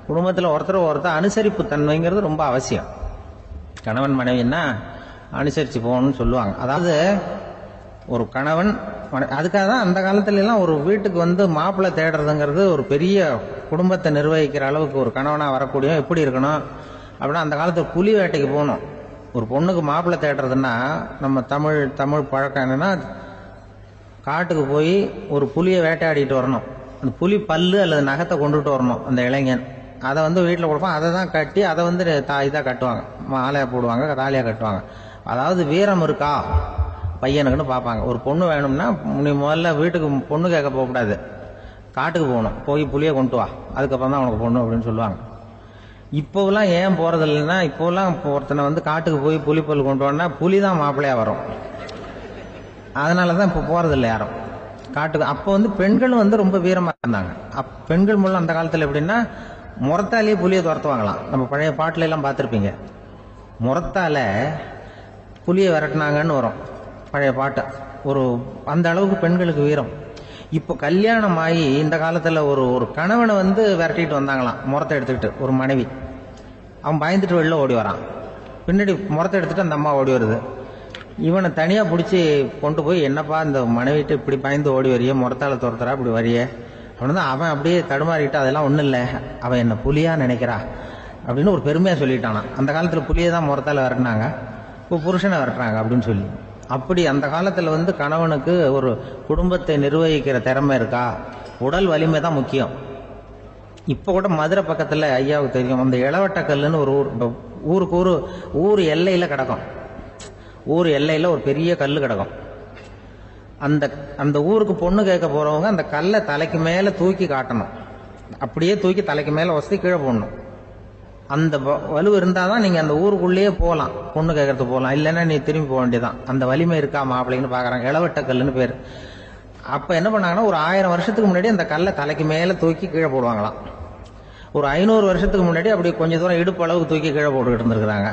குடும்பத்தில் ஒருத்தர் அனுசரிப்பு தன்மைங்கிறது ரொம்ப அவசியம். கணவன் மனைவின்னா அனுசரித்து போகணும்னு சொல்லுவாங்க. அதாவது ஒரு கணவன் அதுக்காக தான் அந்த காலத்துல எல்லாம் ஒரு வீட்டுக்கு வந்து மாப்பிள்ளை தேடுறதுங்கிறது ஒரு பெரிய குடும்பத்தை நிர்வகிக்கிற அளவுக்கு ஒரு கணவனாக வரக்கூடிய எப்படி இருக்கணும் அப்படின்னா, அந்த காலத்தில் புலி வேட்டைக்கு போகணும். ஒரு பொண்ணுக்கு மாப்பிள்ளை தேடுறதுன்னா நம்ம தமிழ் பழக்கம் என்னன்னா, காட்டுக்கு போய் ஒரு புலியை வேட்டையாடிட்டு வரணும். அந்த புலி பல்லு அல்லது நகத்தை கொண்டுட்டு வரணும் அந்த இளைஞன். அதை வந்து வீட்டில் கொடுப்பான். அதை தான் கட்டி அதை வந்து இதாக கட்டுவாங்க, மாலையாக போடுவாங்க, தாலியாக கட்டுவாங்க. அதாவது வீரம் இருக்கா பையனுக்குன்னு பார்ப்பாங்க. ஒரு பொண்ணு வேணும்னா நீ முதல்ல வீட்டுக்கு பொண்ணு கேட்க போகக்கூடாது, காட்டுக்கு போகணும், போய் புளியை கொண்டு வா, அதுக்கப்புறம் தான் உனக்கு பொண்ணு அப்படின்னு சொல்லுவாங்க. இப்போலாம் ஏன் போகிறது இல்லைன்னா, இப்போலாம் ஒருத்தனை வந்து காட்டுக்கு போய் புலிப்பல் கொண்டு வானா புலி தான் மாப்பிள்ளையாக வரும். அதனால தான் இப்போ போகிறதில்ல யாரும் காட்டுக்கு. அப்போ வந்து பெண்களும் வந்து ரொம்ப வீரமாக இருந்தாங்க. பெண்கள் மூலம் அந்த காலத்தில் எப்படின்னா, முறத்தாலேயே புலியை துரத்துவாங்களாம். நம்ம பழைய பாட்டில எல்லாம் பார்த்துருப்பீங்க, முறத்தால புலியை விரட்டினாங்கன்னு வரும் பழைய பாட்டு. ஒரு அந்த அளவுக்கு பெண்களுக்கு வீரம். இப்போ கல்யாணம் ஆகி இந்த காலத்தில் ஒரு கணவனை வந்து விரட்டிட்டு வந்தாங்களாம் முறத்தை எடுத்துக்கிட்டு. ஒரு மனைவி அவன் பயந்துட்டு வெளில ஓடி வரான், பின்னாடி முறத்தை எடுத்துட்டு அந்த அம்மா ஓடி வருது. இவனை தனியாக பிடிச்சி கொண்டு போய், என்னப்பா இந்த மனைவிட்டு இப்படி பயந்து ஓடி வரையே, முறத்தால துரத்துறா இப்படி வரையே அப்படின்னு தான் அவன் அப்படியே தடுமாறிட்டு, அதெல்லாம் ஒன்றும் இல்லை, அவன் என்ன புலியா நினைக்கிறா அப்படின்னு ஒரு பெருமையாக சொல்லிட்டானான். அந்த காலத்தில் புலியை தான் முறத்தால விரட்டினாங்க, இப்போ புருஷனை விரட்டுறாங்க அப்படின்னு சொல்லி. அப்படி அந்த காலத்தில் வந்து கணவனுக்கு ஒரு குடும்பத்தை நிர்வகிக்கிற திறமை இருக்கா, உடல் வலிமை தான் முக்கியம். இப்போ கூட மதுரை பக்கத்தில் ஐயாவுக்கு தெரியும், அந்த இளவட்டக்கல்லுன்னு ஒரு ஊருக்கு ஊர் எல்லையில் கிடக்கும். ஊர் எல்லையில் ஒரு பெரிய கல் கிடக்கும். அந்த ஊருக்கு பொண்ணு கேட்க போகிறவங்க அந்த கல்லை தலைக்கு மேலே தூக்கி காட்டணும், அப்படியே தூக்கி தலைக்கு மேலே வசதி கீழே போடணும். அந்த வலு இருந்தால் தான் நீங்கள் அந்த ஊருக்குள்ளேயே போகலாம், பொண்ணு கேட்கறதுக்கு போகலாம். இல்லைன்னா நீ திரும்பி போக வேண்டியதான். அந்த வலிமை இருக்கா மாப்பிள்ளைன்னு பார்க்குறாங்க. இளவட்டக்கல்லுன்னு பேர். அப்போ என்ன பண்ணாங்கன்னா, ஒரு 1000 வருஷத்துக்கு முன்னாடி அந்த கல்லை தலைக்கு மேலே தூக்கி கீழே போடுவாங்களாம். ஒரு 500 வருஷத்துக்கு முன்னாடி அப்படி கொஞ்சம் தூரம் இடுப்பு அளவுக்கு தூக்கி கீழே போட்டுக்கிட்டு இருந்திருக்கிறாங்க.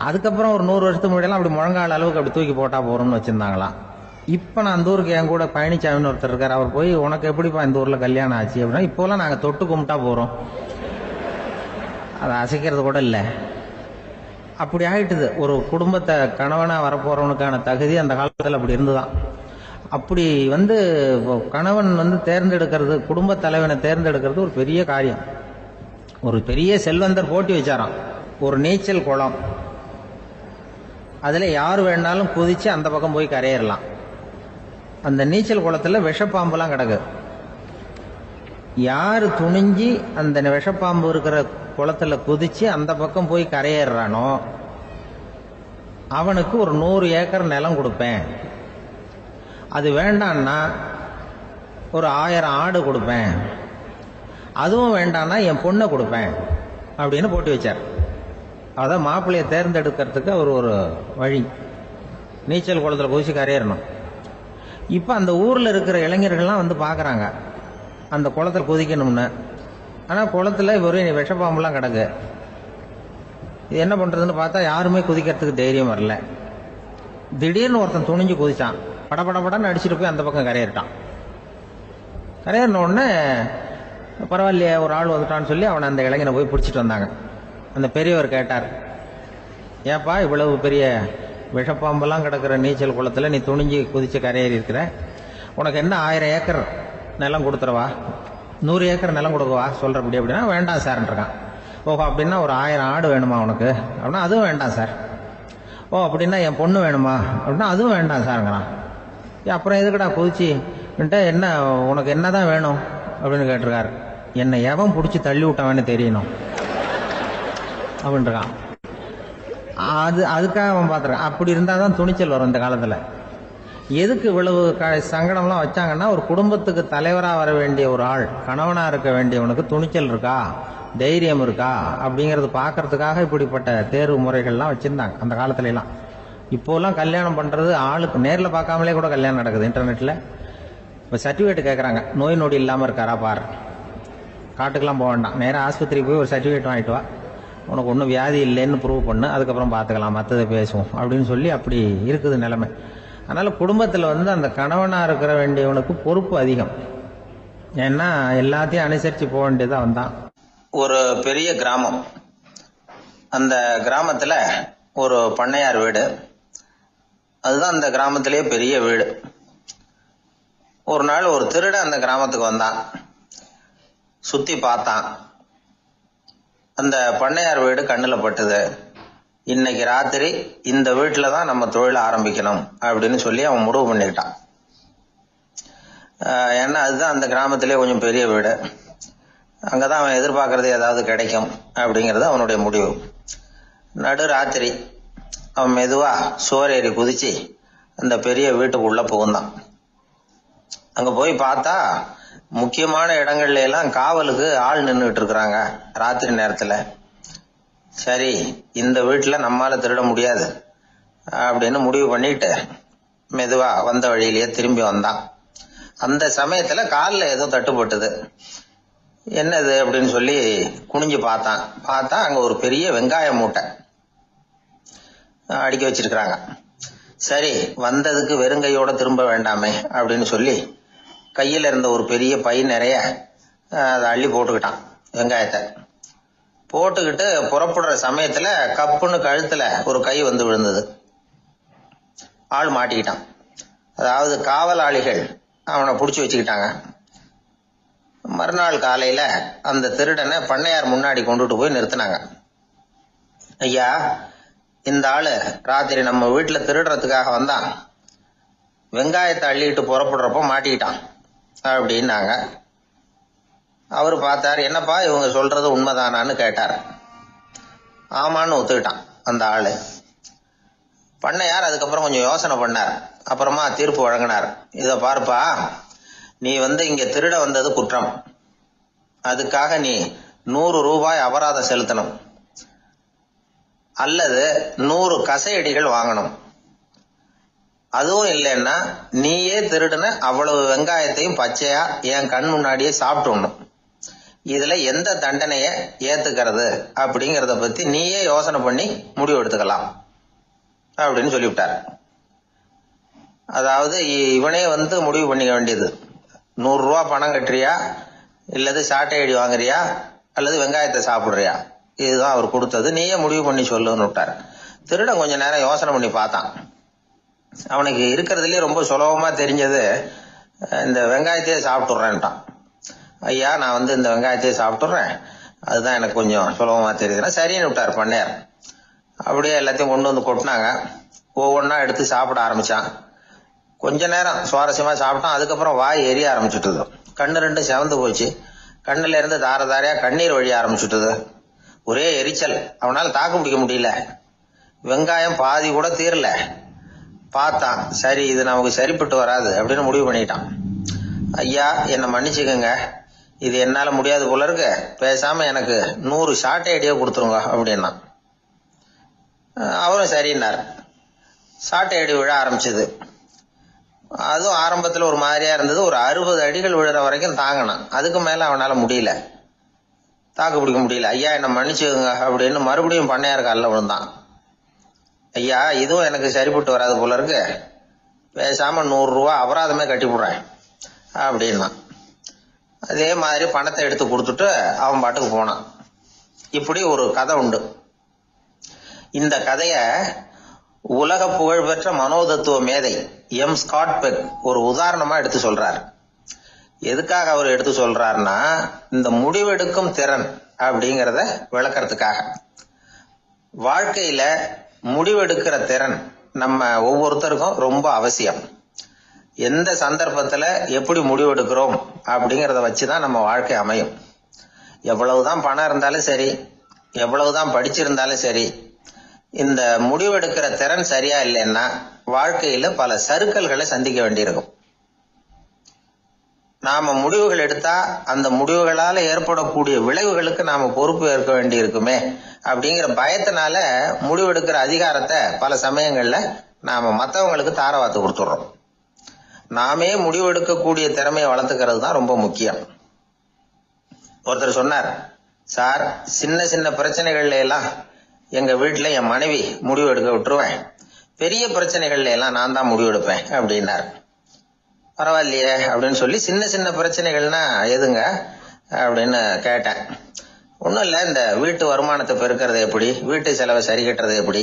அதுக்கப்புறம் ஒரு 100 வருஷத்துக்கு முன்னாடியெல்லாம் அப்படி முழங்கால் அளவுக்கு அப்படி தூக்கி போட்டால் போகிறோம்னு வச்சுருந்தாங்களாம். இப்போ நான் அந்த ஊருக்கு என் கூட பழனிசாமின்னு ஒருத்தர் இருக்கார். அவர் போய், உனக்கு எப்படிப்பா இந்த ஊரில் கல்யாணம் ஆச்சு அப்படின்னா, இப்போலாம் நாங்கள் தொட்டு கும்பிட்டா போகிறோம், அதை அசைக்கிறது கூட இல்லை. அப்படி ஆகிட்டுது. ஒரு குடும்பத்தை கணவனாக வரப்போகிறவனுக்கான தகுதி அந்த காலத்தில் அப்படி இருந்துதான். அப்படி வந்து கணவன் வந்து தேர்ந்தெடுக்கிறது, குடும்ப தலைவனை தேர்ந்தெடுக்கிறது ஒரு பெரிய காரியம். ஒரு பெரிய செல்வந்தர் போட்டி வச்சாராம், ஒரு நீச்சல் குளம், அதில் யார் வேணாலும் குதித்து அந்த பக்கம் போய் கரையேறலாம். அந்த நீச்சல் குளத்தில் விஷப்பாம்புலாம் கிடக்கு. யார் துணிஞ்சி அந்த விஷப்பாம்பு இருக்கிற குளத்தில் குதித்து அந்த பக்கம் போய் கரையேறானோ அவனுக்கு ஒரு 100 ஏக்கர் நிலம் கொடுப்பேன், அது வேண்டான்னா ஒரு 1000 ஆடு கொடுப்பேன், அதுவும் வேண்டான்னா என் பொண்ணை கொடுப்பேன் அப்படின்னு போட்டி வச்சார். அதான் மாப்பிள்ளையை தேர்ந்தெடுக்கிறதுக்கு அவர் ஒரு வழி, நீச்சல் குளத்தில் குதிச்சு கரையேறணும். இப்போ அந்த ஊரில் இருக்கிற இளைஞர்கள்லாம் வந்து பார்க்குறாங்க அந்த குளத்தில் குதிக்கணும்னு. ஆனால் குளத்தில் வெறும் விஷப்பாம்புலாம் கிடக்கு. இது என்ன பண்ணுறதுன்னு பார்த்தா யாருமே குதிக்கிறதுக்கு தைரியம் வரல. திடீர்னு ஒருத்தன் துணிஞ்சு குதிச்சான், படபடன்னு அடிச்சுட்டு போய் அந்த பக்கம் கரையேறிட்டான். கரையேறின உடனே பரவாயில்லையே ஒரு ஆள் வந்துட்டான்னு சொல்லி அவனை அந்த இளைஞனை போய் பிடிச்சிட்டு வந்தாங்க. அந்த பெரியவர் கேட்டார், ஏப்பா இவ்வளவு பெரிய விஷப்பாம்பெல்லாம் கிடக்கிற நீச்சல் குளத்தில் நீ துணிஞ்சு குதிச்சு கரையேறி இருக்கிற, உனக்கு என்ன 1000 ஏக்கர் நிலம் கொடுத்துறவா, 100 ஏக்கர் நிலம் கொடுக்கவா சொல்கிறபடி அப்படின்னா, வேண்டாம் சார்ன்றான். ஓஹோ அப்படின்னா ஒரு 1000 ஆடு வேணுமா உனக்கு அப்படின்னா, அதுவும் வேண்டாம் சார். ஓ அப்படின்னா என் பொண்ணு வேணுமா அப்படின்னா, அதுவும் வேண்டாம் சாருங்கிறான். அப்புறம் எதுக்குடா குதிச்சு என்ன உனக்கு என்ன தான் வேணும் அப்படின்னு கேட்டிருக்காரு. என்னை எவன் பிடிச்சி தள்ளி விட்டவன்னு தெரியணும் அப்படின்றான். அதுக்காக அவன் பார்த்துருக்கான். அப்படி இருந்தால் தான் துணிச்சல் வரும் இந்த காலத்தில். எதுக்கு இவ்வளவு சங்கடம்லாம் வச்சாங்கன்னா, ஒரு குடும்பத்துக்கு தலைவராக வர வேண்டிய ஒரு ஆள், கணவனாக இருக்க வேண்டியவனுக்கு துணிச்சல் இருக்கா, தைரியம் இருக்கா அப்படிங்கிறது பார்க்கறதுக்காக இப்படிப்பட்ட தேர்வு முறைகள்லாம் வச்சுருந்தாங்க அந்த காலத்துலலாம். இப்போலாம் கல்யாணம் பண்ணுறது ஆளுக்கு நேரில் பார்க்காமலே கூட கல்யாணம் நடக்குது இன்டர்நெட்டில். இப்போ சர்டிஃபிகேட் கேட்குறாங்க, நோய் நொடி இல்லாமல் இருக்காரா பார், காட்டுக்கெலாம் போக வேண்டாம், நேராக ஆஸ்பத்திரிக்கு போய் ஒரு சர்டிஃபிகேட் வாங்கிட்டு வா, உனக்கு ஒன்றும் வியாதி இல்லைன்னு ப்ரூவ் பண்ணு, அதுக்கப்புறம் பார்த்துக்கலாம், மற்றதை பேசுவோம் அப்படின்னு சொல்லி அப்படி இருக்குது நிலைமை. அதனால் குடும்பத்தில் வந்து அந்த கணவனாக இருக்கிற வேண்டியவனுக்கு பொறுப்பு அதிகம். ஏன்னா எல்லாத்தையும் அனுசரித்து போக வேண்டியதாக வந்தான். ஒரு பெரிய கிராமம். அந்த கிராமத்துல ஒரு பண்ணையார் வீடு. அதுதான் அந்த கிராமத்திலேயே பெரிய வீடு. ஒரு நாள் ஒரு திருடன் அந்த கிராமத்துக்கு வந்தான். சுத்தி பார்த்தான். அந்த பண்ணையார் வீடு கண்ணுல பட்டுது. இன்னைக்கு ராத்திரி இந்த வீட்டுல தான் நம்ம தொழில் ஆரம்பிக்கணும் அப்படின்னு சொல்லி அவன் முடிவு பண்ணிக்கிட்டான். ஏன்னா அதுதான் அந்த கிராமத்திலே கொஞ்சம் பெரிய வீடு. அங்கதான் அவன் எதிர்பார்க்கறது ஏதாவது கிடைக்கும் அப்படிங்கறது அவனுடைய முடிவு. நடு ராத்திரி அவன் மெதுவா சோரேறி குதிச்சு அந்த பெரிய வீட்டுக்குள்ள புகுந்தான். அங்க போய் பார்த்தா முக்கியமான இடங்கள்ல எல்லாம் காவலுக்கு ஆள் நின்றுட்டு இருக்கிறாங்க ராத்திரி நேரத்துல. சரி, இந்த வீட்டுல நம்மால திருட முடியாது அப்படின்னு முடிவு பண்ணிட்டு மெதுவா வந்த வழியிலேயே திரும்பி வந்தான். அந்த சமயத்துல காலில் ஏதோ தட்டுப்பட்டது. என்னது அப்படின்னு சொல்லி குனிஞ்சு பார்த்தா அங்க ஒரு பெரிய வெங்காய மூட்டை அடுக்கி வச்சிருக்கிறாங்க. சரி, வந்ததுக்கு வெறுங்கையோட திரும்ப வேண்டாமே அப்படின்னு சொல்லி கையில இருந்த ஒரு பெரிய பை நிறைய அதை அள்ளி போட்டுக்கிட்டான். வெங்காயத்தை போட்டுக்கிட்டு புறப்படுற சமயத்துல கப்புன்னு கழுத்துல ஒரு கை வந்து விழுந்தது. ஆள் மாட்டிக்கிட்டான். அதாவது காவலாளிகள் அவனை புடிச்சு வச்சுக்கிட்டாங்க. மறுநாள் காலையில அந்த திருடனை பண்ணையார் முன்னாடி கொண்டுட்டு போய் நிறுத்தினாங்க. ஐயா, இந்த ஆளு ராத்திரி நம்ம வீட்டுல திருடுறதுக்காக வந்தான். வெங்காயத்தை அள்ளிட்டு புறப்படுறப்போ மாட்டிக்கிட்டான் அப்படின்னாங்க. அவரு பார்த்தாரு. என்னப்பா இவங்க சொல்றது உண்மைதானான்னு கேட்டார். ஆமான்னு ஒத்துக்கிட்டான் அந்த ஆளு. பண்ணையார் அதுக்கப்புறம் கொஞ்சம் யோசனை பண்ணார். அப்புறமா தீர்ப்பு வழங்கினார். இத பாருப்பா, நீ இங்க திருட வந்தது குற்றம். அதுக்காக நீ 100 ரூபாய் அபராதம் செலுத்தணும், அல்லது 100 கசையடிகள் வாங்கணும். அதுவும் இல்லைன்னா நீயே திருடுன அவ்வளவு வெங்காயத்தையும் பச்சையா என் கண் முன்னாடியே சாப்பிட்டுணும். இதுல எந்த தண்டனைய ஏத்துக்கிறது அப்படிங்கறத பத்தி நீயே யோசனை பண்ணி முடிவு எடுத்துக்கலாம் அப்படின்னு சொல்லிவிட்டார். அதாவது இவனே முடிவு பண்ணிக்க வேண்டியது. 100 ரூபா பணம் கட்டுறியா, இல்லது சாட்டை அடி வாங்குறியா, அல்லது வெங்காயத்தை சாப்பிடுறியா, இதுதான் அவர் கொடுத்தது. நீயே முடிவு பண்ணி சொல்லுன்னு விட்டார். திருடன் கொஞ்ச நேரம் யோசனை பண்ணி பார்த்தான். அவனுக்கு இருக்கிறதுலயே ரொம்ப சுலபமா தெரிஞ்சது இந்த வெங்காயத்தையே சாப்பிட்டுறேன்ட்டான். ஐயா, நான் இந்த வெங்காயத்தையே சாப்பிட்டுறேன், அதுதான் எனக்கு கொஞ்சம் சுலபமா தெரியுதுன்னா சரின்னு விட்டார் பண்ணையார். அப்படியே எல்லாத்தையும் கொண்டு கொட்டினாங்க. ஒவ்வொன்னா எடுத்து சாப்பிட ஆரம்பிச்சான். கொஞ்ச நேரம் சுவாரஸ்யமா சாப்பிட்டான். அதுக்கப்புறம் வாய் எரிய ஆரம்பிச்சுட்டுது. கண்ணு 2 செவந்து போச்சு. கண்ணுல இருந்து தார தாரையா கண்ணீர் வழிய ஆரம்பிச்சுட்டுது. ஒரே எரிச்சல். அவனால தாக்கு பிடிக்க முடியல. வெங்காயம் பாதி கூட தீரல. பார்த்தான், சரி இது நமக்கு சரிப்பட்டு வராது அப்படின்னு முடிவு பண்ணிட்டான். ஐயா, என்னை மன்னிச்சுக்கங்க, இது என்னால முடியாது போல இருக்கு, பேசாம எனக்கு 100 சாட்டை அடியா கொடுத்துருங்க அப்படின்னா. அவரும் சரின்னார். சாட்டை அடி விழ ஆரம்பிச்சது. அதுவும் ஆரம்பத்துல ஒரு மாதிரியா இருந்தது. ஒரு 60 அடிகள் விழுற வரைக்கும் தாங்கினான். அதுக்கு மேல அவனால முடியல, தாக்கு பிடிக்க முடியல. ஐயா, என்னை மன்னிச்சுக்கோங்க அப்படின்னு மறுபடியும் பண்ணையார் காலில் விழுந்தான். ஐயா, இதுவும் எனக்கு சரிப்பட்டு வராது போல இருக்கு, பேசாம 100 ரூபா அபராதமே கட்டி போடுறேன் அப்படின்னா. அதே மாதிரி பணத்தை எடுத்து கொடுத்துட்டு அவன் பாட்டுக்கு போனான். இப்படி ஒரு கதை உண்டு. இந்த கதைய உலக புகழ்பெற்ற மனோதத்துவ மேதை எம் ஸ்காட் பெக் ஒரு உதாரணமா எடுத்து சொல்றார். எதுக்காக அவர் எடுத்து சொல்றாருன்னா, இந்த முடிவெடுக்கும் திறன் அப்படிங்கறத விளக்கறதுக்காக. வாழ்க்கையில முடிவெடுக்கிற திறன் நம்ம ஒவ்வொருத்தருக்கும் ரொம்ப அவசியம். எந்த சந்தர்ப்பத்துல எப்படி முடிவெடுக்கிறோம் அப்படிங்கறத வச்சுதான் நம்ம வாழ்க்கை அமையும். எவ்வளவுதான் பணம் இருந்தாலும் சரி, எவ்வளவுதான் படிச்சிருந்தாலும் சரி, இந்த முடிவெடுக்கிற திறன் சரியா இல்லைன்னா வாழ்க்கையில பல சறுக்கல்களை சந்திக்க வேண்டியிருக்கும். நாம முடிவுகள் எடுத்தா அந்த முடிவுகளால ஏற்படக்கூடிய விளைவுகளுக்கு நாம பொறுப்பு ஏற்க வேண்டி இருக்குமே அப்படிங்கிற பயத்தினால முடிவெடுக்கிற அதிகாரத்தை பல சமயங்கள்ல நாம மற்றவங்களுக்கு தாரவாத்து கொடுத்துடுறோம். நாமே முடிவெடுக்கக்கூடிய திறமையை வளர்த்துக்கிறது தான் ரொம்ப முக்கியம். ஒருத்தர் சொன்னார், சார், சின்ன சின்ன பிரச்சனைகள்ல எல்லாம் எங்க வீட்டுல என் மனைவி முடிவு எடுக்க விட்டுருவேன், பெரிய பிரச்சனைகள்ல எல்லாம் நான் தான் முடிவு எடுப்பேன் அப்படின்னாரு. பரவாயில்லையே அப்படின்னு சொல்லி, சின்ன சின்ன பிரச்சனைகள்னா எதுங்க அப்படின்னு கேட்டேன். ஒன்றும் இல்லை, இந்த வீட்டு வருமானத்தை பெருக்கிறது எப்படி, வீட்டு செலவை சரி கட்டுறது எப்படி,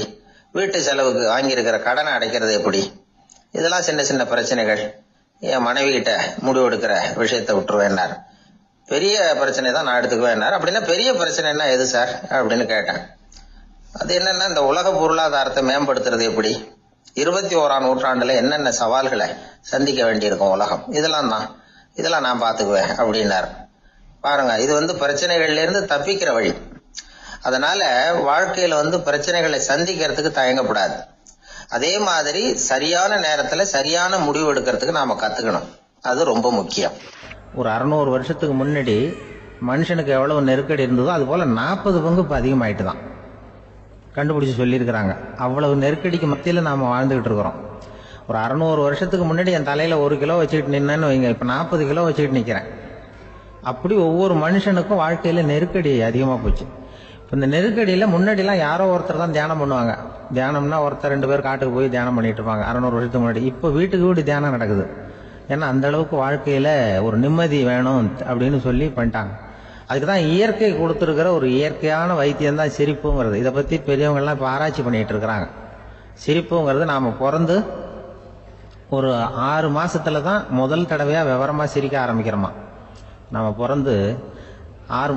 வீட்டு செலவுக்கு வாங்கியிருக்கிற கடனை அடைக்கிறது எப்படி, இதெல்லாம் சின்ன சின்ன பிரச்சனைகள். என் மனைவி கிட்ட முடிவு எடுக்கிற விஷயத்தை விட்டுருவேன்னார். பெரிய பிரச்சனை தான் நான் எடுத்துக்குவேன்னார். அப்படின்னா பெரிய பிரச்சனைன்னா எது சார் அப்படின்னு கேட்டேன். அது என்னன்னா, இந்த உலக பொருளாதாரத்தை மேம்படுத்துறது எப்படி, 21ஆம் நூற்றாண்டுல என்னென்ன சவால்களை சந்திக்க வேண்டியிருக்கும் உலகம், இதெல்லாம் நான் பாத்துக்குவேன் அப்படின்னார். பாருங்க, இது பிரச்சனைகள்ல இருந்து தப்பிக்கிற வழி. அதனால வாழ்க்கையில பிரச்சனைகளை சந்திக்கிறதுக்கு தயங்கக்கூடாது. அதே மாதிரி சரியான நேரத்துல சரியான முடிவு எடுக்கிறதுக்கு நாம கத்துக்கணும். அது ரொம்ப முக்கியம். ஒரு 600 வருஷத்துக்கு முன்னாடி மனுஷனுக்கு எவ்வளவு நெருக்கடி இருந்ததோ அது போல 40 பங்கு இப்ப அதிகமாயிட்டு தான் கண்டுபிடிச்சு சொல்லியிருக்கிறாங்க. அவ்வளவு நெருக்கடிக்கு மத்தியில நாம வாழ்ந்துகிட்டு இருக்கிறோம். ஒரு 600 வருஷத்துக்கு முன்னாடி என் தலையில 1 கிலோ வச்சுக்கிட்டு நின்னேன்னு வைங்க, இப்ப 40 கிலோ வச்சுக்கிட்டு நிக்கிறேன். அப்படி ஒவ்வொரு மனுஷனுக்கும் வாழ்க்கையில நெருக்கடி அதிகமா போச்சு. இப்ப இந்த நெருக்கடியில முன்னாடிலாம் யாரோ ஒருத்தர் தான் தியானம் பண்ணுவாங்க. தியானம்னா ஒருத்தர் 2 பேர் காட்டுக்கு போய் தியானம் பண்ணிட்டு இருப்பாங்க 600 வருஷத்துக்கு முன்னாடி. இப்ப வீட்டுக்கு வீடு தியானம் நடக்குது. ஏன்னா அந்த அளவுக்கு வாழ்க்கையில ஒரு நிம்மதி வேணும் அப்படின்னு சொல்லி பண்ணிட்டாங்க. அதுக்குதான் இயற்கை கொடுத்துருக்கிற ஒரு இயற்கையான வைத்தியம் தான் சிரிப்புங்கிறது. இதை பத்தி பெரியவங்க எல்லாம் இப்ப ஆராய்ச்சி பண்ணிட்டு இருக்கிறாங்க. சிரிப்புங்கிறது நாம பிறந்து ஒரு 6 மாசத்துல தான் முதல் தடவையா விவரமா சிரிக்க ஆரம்பிக்கிறோமா. நம்ம பிறந்து 6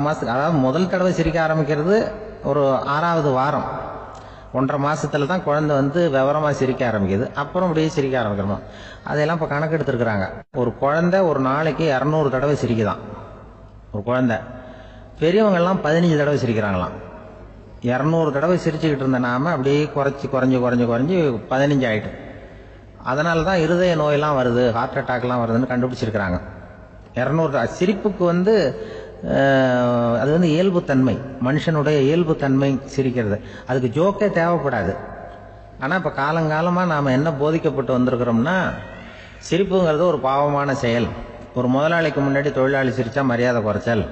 மாசத்துக்கு, அதாவது முதல் தடவை சிரிக்க ஆரம்பிக்கிறது ஒரு 6வது வாரம், 1.5 மாசத்துல தான் குழந்தை விவரமா சிரிக்க ஆரம்பிக்குது. அப்புறம் அப்படியே சிரிக்க ஆரம்பிக்கிறோமா. அதெல்லாம் இப்ப கணக்கு எடுத்திருக்கிறாங்க. ஒரு குழந்தை ஒரு நாளைக்கு 200 தடவை சிரிக்குதான் ஒரு குழந்தை. பெரியவங்க எல்லாம் 15 தடவை சிரிக்கிறாங்களாம். 200 தடவை சிரிச்சுக்கிட்டு இருந்த நாம அப்படியே குறைஞ்சி 15 ஆயிட்டு. அதனாலதான் இருதய நோயெல்லாம் வருது, ஹார்ட் அட்டாக் எல்லாம் வருதுன்னு கண்டுபிடிச்சிருக்கிறாங்க. 200 சிரிப்புக்கு அது இயல்புத்தன்மை, மனுஷனுடைய இயல்புத்தன்மை சிரிக்கிறது. அதுக்கு ஜோக்கே தேவைப்படாது. ஆனா இப்ப காலங்காலமா நாம என்ன போதிக்கப்பட்டு வந்திருக்கிறோம்னா, சிரிப்புங்கிறது ஒரு பாவமான செயல். ஒரு முதலாளிக்கு முன்னாடி தொழிலாளி சிரிச்சா மரியாதை குறைச்சல்,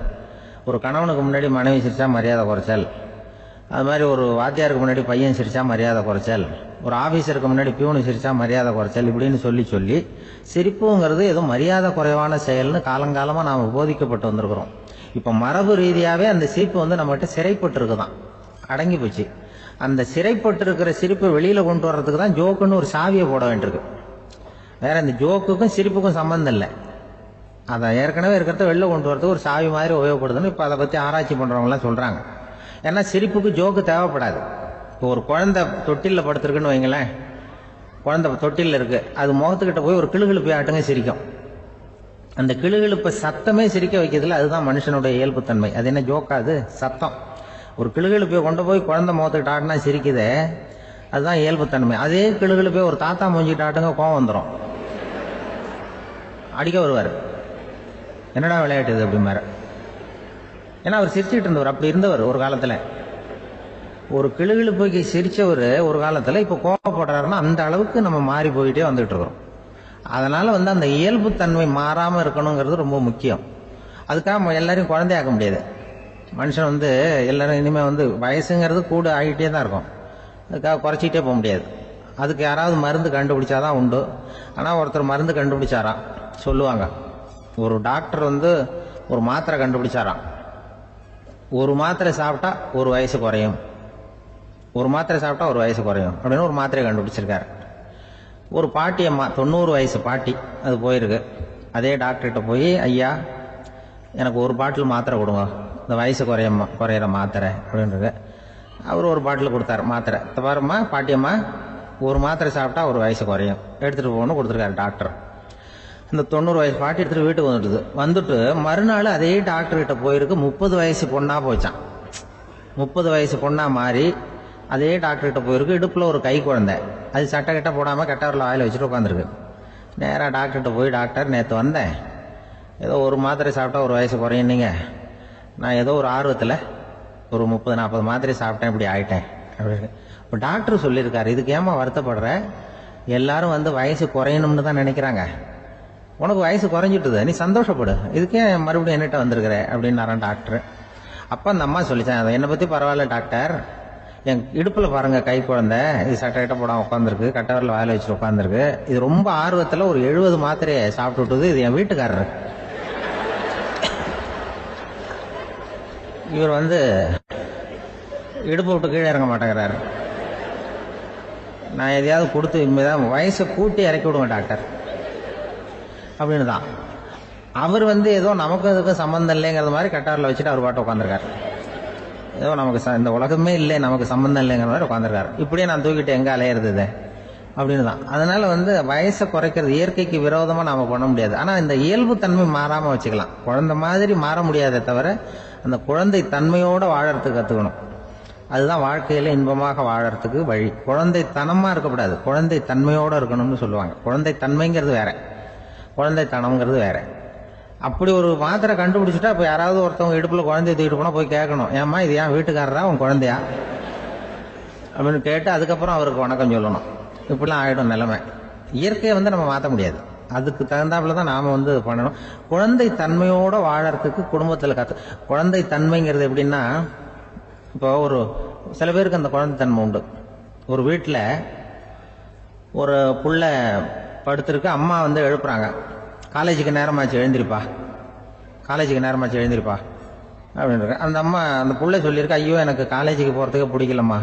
ஒரு கணவனுக்கு முன்னாடி மனைவி சிரிச்சா மரியாதை குறைச்சல், அது மாதிரி ஒரு வாத்தியாருக்கு முன்னாடி பையன் சிரிச்சா மரியாதை குறைச்சல், ஒரு ஆபீசருக்கு முன்னாடி பியூனு சிரிச்சா மரியாதை குறைச்சல், இப்படின்னு சொல்லி சிரிப்புங்கிறது ஏதோ மரியாதை குறைவான செயல்னு காலங்காலமா நாம போதிக்கப்பட்டு வந்திருக்கிறோம். இப்ப மரபு ரீதியாவே அந்த சிரிப்பு நம்மகிட்ட சிறைப்பட்டு இருக்குதான், அடங்கி போச்சு. அந்த சிறைப்பட்டு இருக்கிற சிரிப்பை வெளியில கொண்டு வர்றதுக்கு தான் ஜோக்குன்னு ஒரு சாவியை போட வேண்டியிருக்கு. வேற இந்த ஜோக்குக்கும் சிரிப்புக்கும் சம்பந்தம் இல்லை. அதை ஏற்கனவே இருக்கிறத வெளில கொண்டு வரதுக்கு ஒரு சாவி மாதிரி உபயோகப்படுதுன்னு இப்ப அதை பத்தி ஆராய்ச்சி பண்றவங்க எல்லாம் சொல்றாங்க. ஏன்னா சிரிப்புக்கு ஜோக்கு தேவைப்படாது. இப்போ ஒரு குழந்தை தொட்டில படுத்திருக்குன்னு வைங்களேன், குழந்தை தொட்டில இருக்கு, அது முகத்துக்கிட்ட போய் ஒரு கிளுகிழுப்பை ஆட்டுங்க சிரிக்கும். அந்த கிளுகிழுப்பை சத்தமே சிரிக்க வைக்கிறதுல அதுதான் மனுஷனுடைய இயல்புத்தன்மை. அது என்ன ஜோக்காது, சத்தம். ஒரு கிளுகிழுப்பையை கொண்டு போய் குழந்தை முகத்துக்கிட்ட ஆட்டினா சிரிக்குதே, அதுதான் இயல்புத்தன்மை. அதே கிளுகிழுப்பை ஒரு தாத்தா மூஞ்சிட்டு ஆட்டுங்க, கோவம் வந்துடும், அடிக்க வருவார். என்னடா விளையாட்டு இது அப்படிமாரு. ஏன்னா அவர் சிரிச்சுட்டு இருந்தவர், அப்படி இருந்தவர் ஒரு காலத்துல. ஒரு கிளுகிழுப்பைக்கு சிரிச்சவர் ஒரு காலத்துல இப்ப கோவப்படுறாருன்னா அந்த அளவுக்கு நம்ம மாறி போயிட்டே வந்துட்டு இருக்கிறோம். அதனால அந்த இயல்புத்தன்மை மாறாம இருக்கணுங்கிறது ரொம்ப முக்கியம். அதுக்காக எல்லாரையும் குழந்தையாக்க முடியாது. மனுஷன் எல்லாரும் இனிமே வயசுங்கிறது கூட ஆகிட்டே தான் இருக்கும். அதுக்காக குறைச்சிக்கிட்டே போக முடியாது. அதுக்கு யாராவது மருந்து கண்டுபிடிச்சாதான் உண்டு. ஆனா ஒருத்தர் மருந்து கண்டுபிடிச்சாராம், சொல்லுவாங்க. ஒரு டாக்டர் ஒரு மாத்திரை கண்டுபிடிச்சாராம். ஒரு மாத்திரை சாப்பிட்டா ஒரு வயசு குறையும், ஒரு மாத்திரை சாப்பிட்டா ஒரு வயசு குறையும் அப்படின்னு ஒரு மாத்திரை கண்டுபிடிச்சிருக்காரு. ஒரு பாட்டி அம்மா, 90 வயசு பாட்டி, அது போயிருக்கு. அதே டாக்டர்கிட்ட போய், ஐயா எனக்கு ஒரு பாட்டில் மாத்திரை கொடுங்க, இந்த வயசு குறையிற மாத்திரை அப்படின்றது. அவர் ஒரு பாட்டில் கொடுத்தாரு மாத்திரை. பாரும்மா பாட்டியம்மா, ஒரு மாத்திரை சாப்பிட்டா ஒரு வயசு குறையும், எடுத்துட்டு போகணும்னு கொடுத்துருக்காரு டாக்டர். இந்த 90 வயசு பாட்டி எடுத்துட்டு வீட்டுக்கு வந்துட்டு மறுநாள் அதே டாக்டர் கிட்ட போயிருக்கு. 30 வயசு பொண்ணா போச்சான். 30 வயசு பொண்ணா மாறி அதே டாக்டர் கிட்ட போயிருக்கு. இடுப்புல ஒரு கை குழந்தை, அது சட்டை கிட்ட போடாம கட்டவரில் வாயில வச்சுட்டு உட்காந்துருக்கு. நேரா டாக்டர்கிட்ட போய், டாக்டர் நேற்று வந்தேன், ஏதோ ஒரு மாத்திரை சாப்பிட்டா ஒரு வயசு குறையுன்னீங்க, நான் ஏதோ ஒரு ஆர்வத்தில் ஒரு 30-40 மாத்திரை சாப்பிட்டேன், இப்படி ஆயிட்டேன் அப்படின்னு. இப்போ டாக்டர் சொல்லியிருக்காரு, இதுக்கு ஏமா வருத்தப்படுற, எல்லாரும் வயசு குறையணும்னு தான் நினைக்கிறாங்க, உனக்கு வயசு குறைஞ்சிட்டுது, நீ சந்தோஷப்படு, இதுக்கே மறுபடியும் என்னட்ட வந்திருக்கிற அப்படின்னாரான் டாக்டர். அப்ப அந்த அம்மா சொல்லிச்சான், அதை என்னை பத்தி பரவாயில்ல டாக்டர், என் இடுப்புல பாருங்க கை குழந்தை, இது சட்டை கிட்ட போடாம உட்காந்துருக்கு, கட்டவரில் வாயில வச்சுட்டு உட்காந்துருக்கு, இது ரொம்ப ஆர்வத்துல ஒரு 70 மாத்திரையை சாப்பிட்டு விட்டுது, இது என் வீட்டுக்காரரு. இவர் இடுப்பு விட்டு கீழே இறங்க மாட்டேங்கிறாரு. நான் எதையாவது கொடுத்து இனிமேதான் வயசை கூட்டி இறக்கி விடுவேன் டாக்டர் அப்படின்னு தான். அவர் ஏதோ நமக்கு இதுக்கும் சம்பந்தம் இல்லைங்கிறது மாதிரி கட்டாரில் வச்சுட்டு அவர் பாட்டு உட்காந்துருக்காரு. ஏதோ நமக்கு இந்த உலகமே இல்லை, நமக்கு சம்பந்தம் இல்லைங்கிற மாதிரி உட்காந்துருக்காரு. இப்படியே நான் தூக்கிட்டு எங்கே அலையிறது அப்படின்னு தான். அதனால வயசை குறைக்கிறது இயற்கைக்கு விரோதமாக நாம பண்ண முடியாது. ஆனால் இந்த இயல்பு தன்மை மாறாமல் வச்சுக்கலாம். குழந்தை மாதிரி மாற முடியாதே தவிர அந்த குழந்தை தன்மையோடு வாழறதுக்கு கற்றுக்கணும். அதுதான் வாழ்க்கையில இன்பமாக வாழறதுக்கு வழி. குழந்தை தனமாக இருக்கக்கூடாது, குழந்தை தன்மையோடு இருக்கணும்னு சொல்லுவாங்க. குழந்தை தன்மைங்கிறது வேற, குழந்தை தனம்ங்கிறது வேற. அப்படி ஒரு மாத்திரை கண்டுபிடிச்சிட்டா இப்போ யாராவது ஒருத்தவங்க இடுப்புல குழந்தைய தூக்கிட்டு போனால் போய் கேட்கணும், ஏம்மா இது ஏன் வீட்டுக்காரரா உன் குழந்தையா அப்படின்னு கேட்டு அதுக்கப்புறம் அவருக்கு வணக்கம் சொல்லணும். இப்படிலாம் ஆகிடும் நிலைமை. இயற்கையை நம்ம மாற்ற முடியாது. அதுக்கு தகுந்தாப்புல தான் நாம பண்ணணும். குழந்தை தன்மையோட வாழறதுக்கு குடும்பத்தில் குழந்தை தன்மைங்கிறது எப்படின்னா, இப்போ சில பேருக்கு அந்த குழந்தை தன்மை உண்டு. ஒரு வீட்டில் ஒரு புள்ள படுத்திருக்கு, அம்மா எழுப்புறாங்க, காலேஜுக்கு நேரமாச்சு எழுந்திருப்பா, காலேஜுக்கு நேரமாச்சு எழுந்திருப்பா அப்படின்னு. அந்த அம்மா அந்த புள்ள சொல்லியிருக்கு, ஐயோ எனக்கு காலேஜுக்கு போகிறதுக்கு பிடிக்கலம்மா,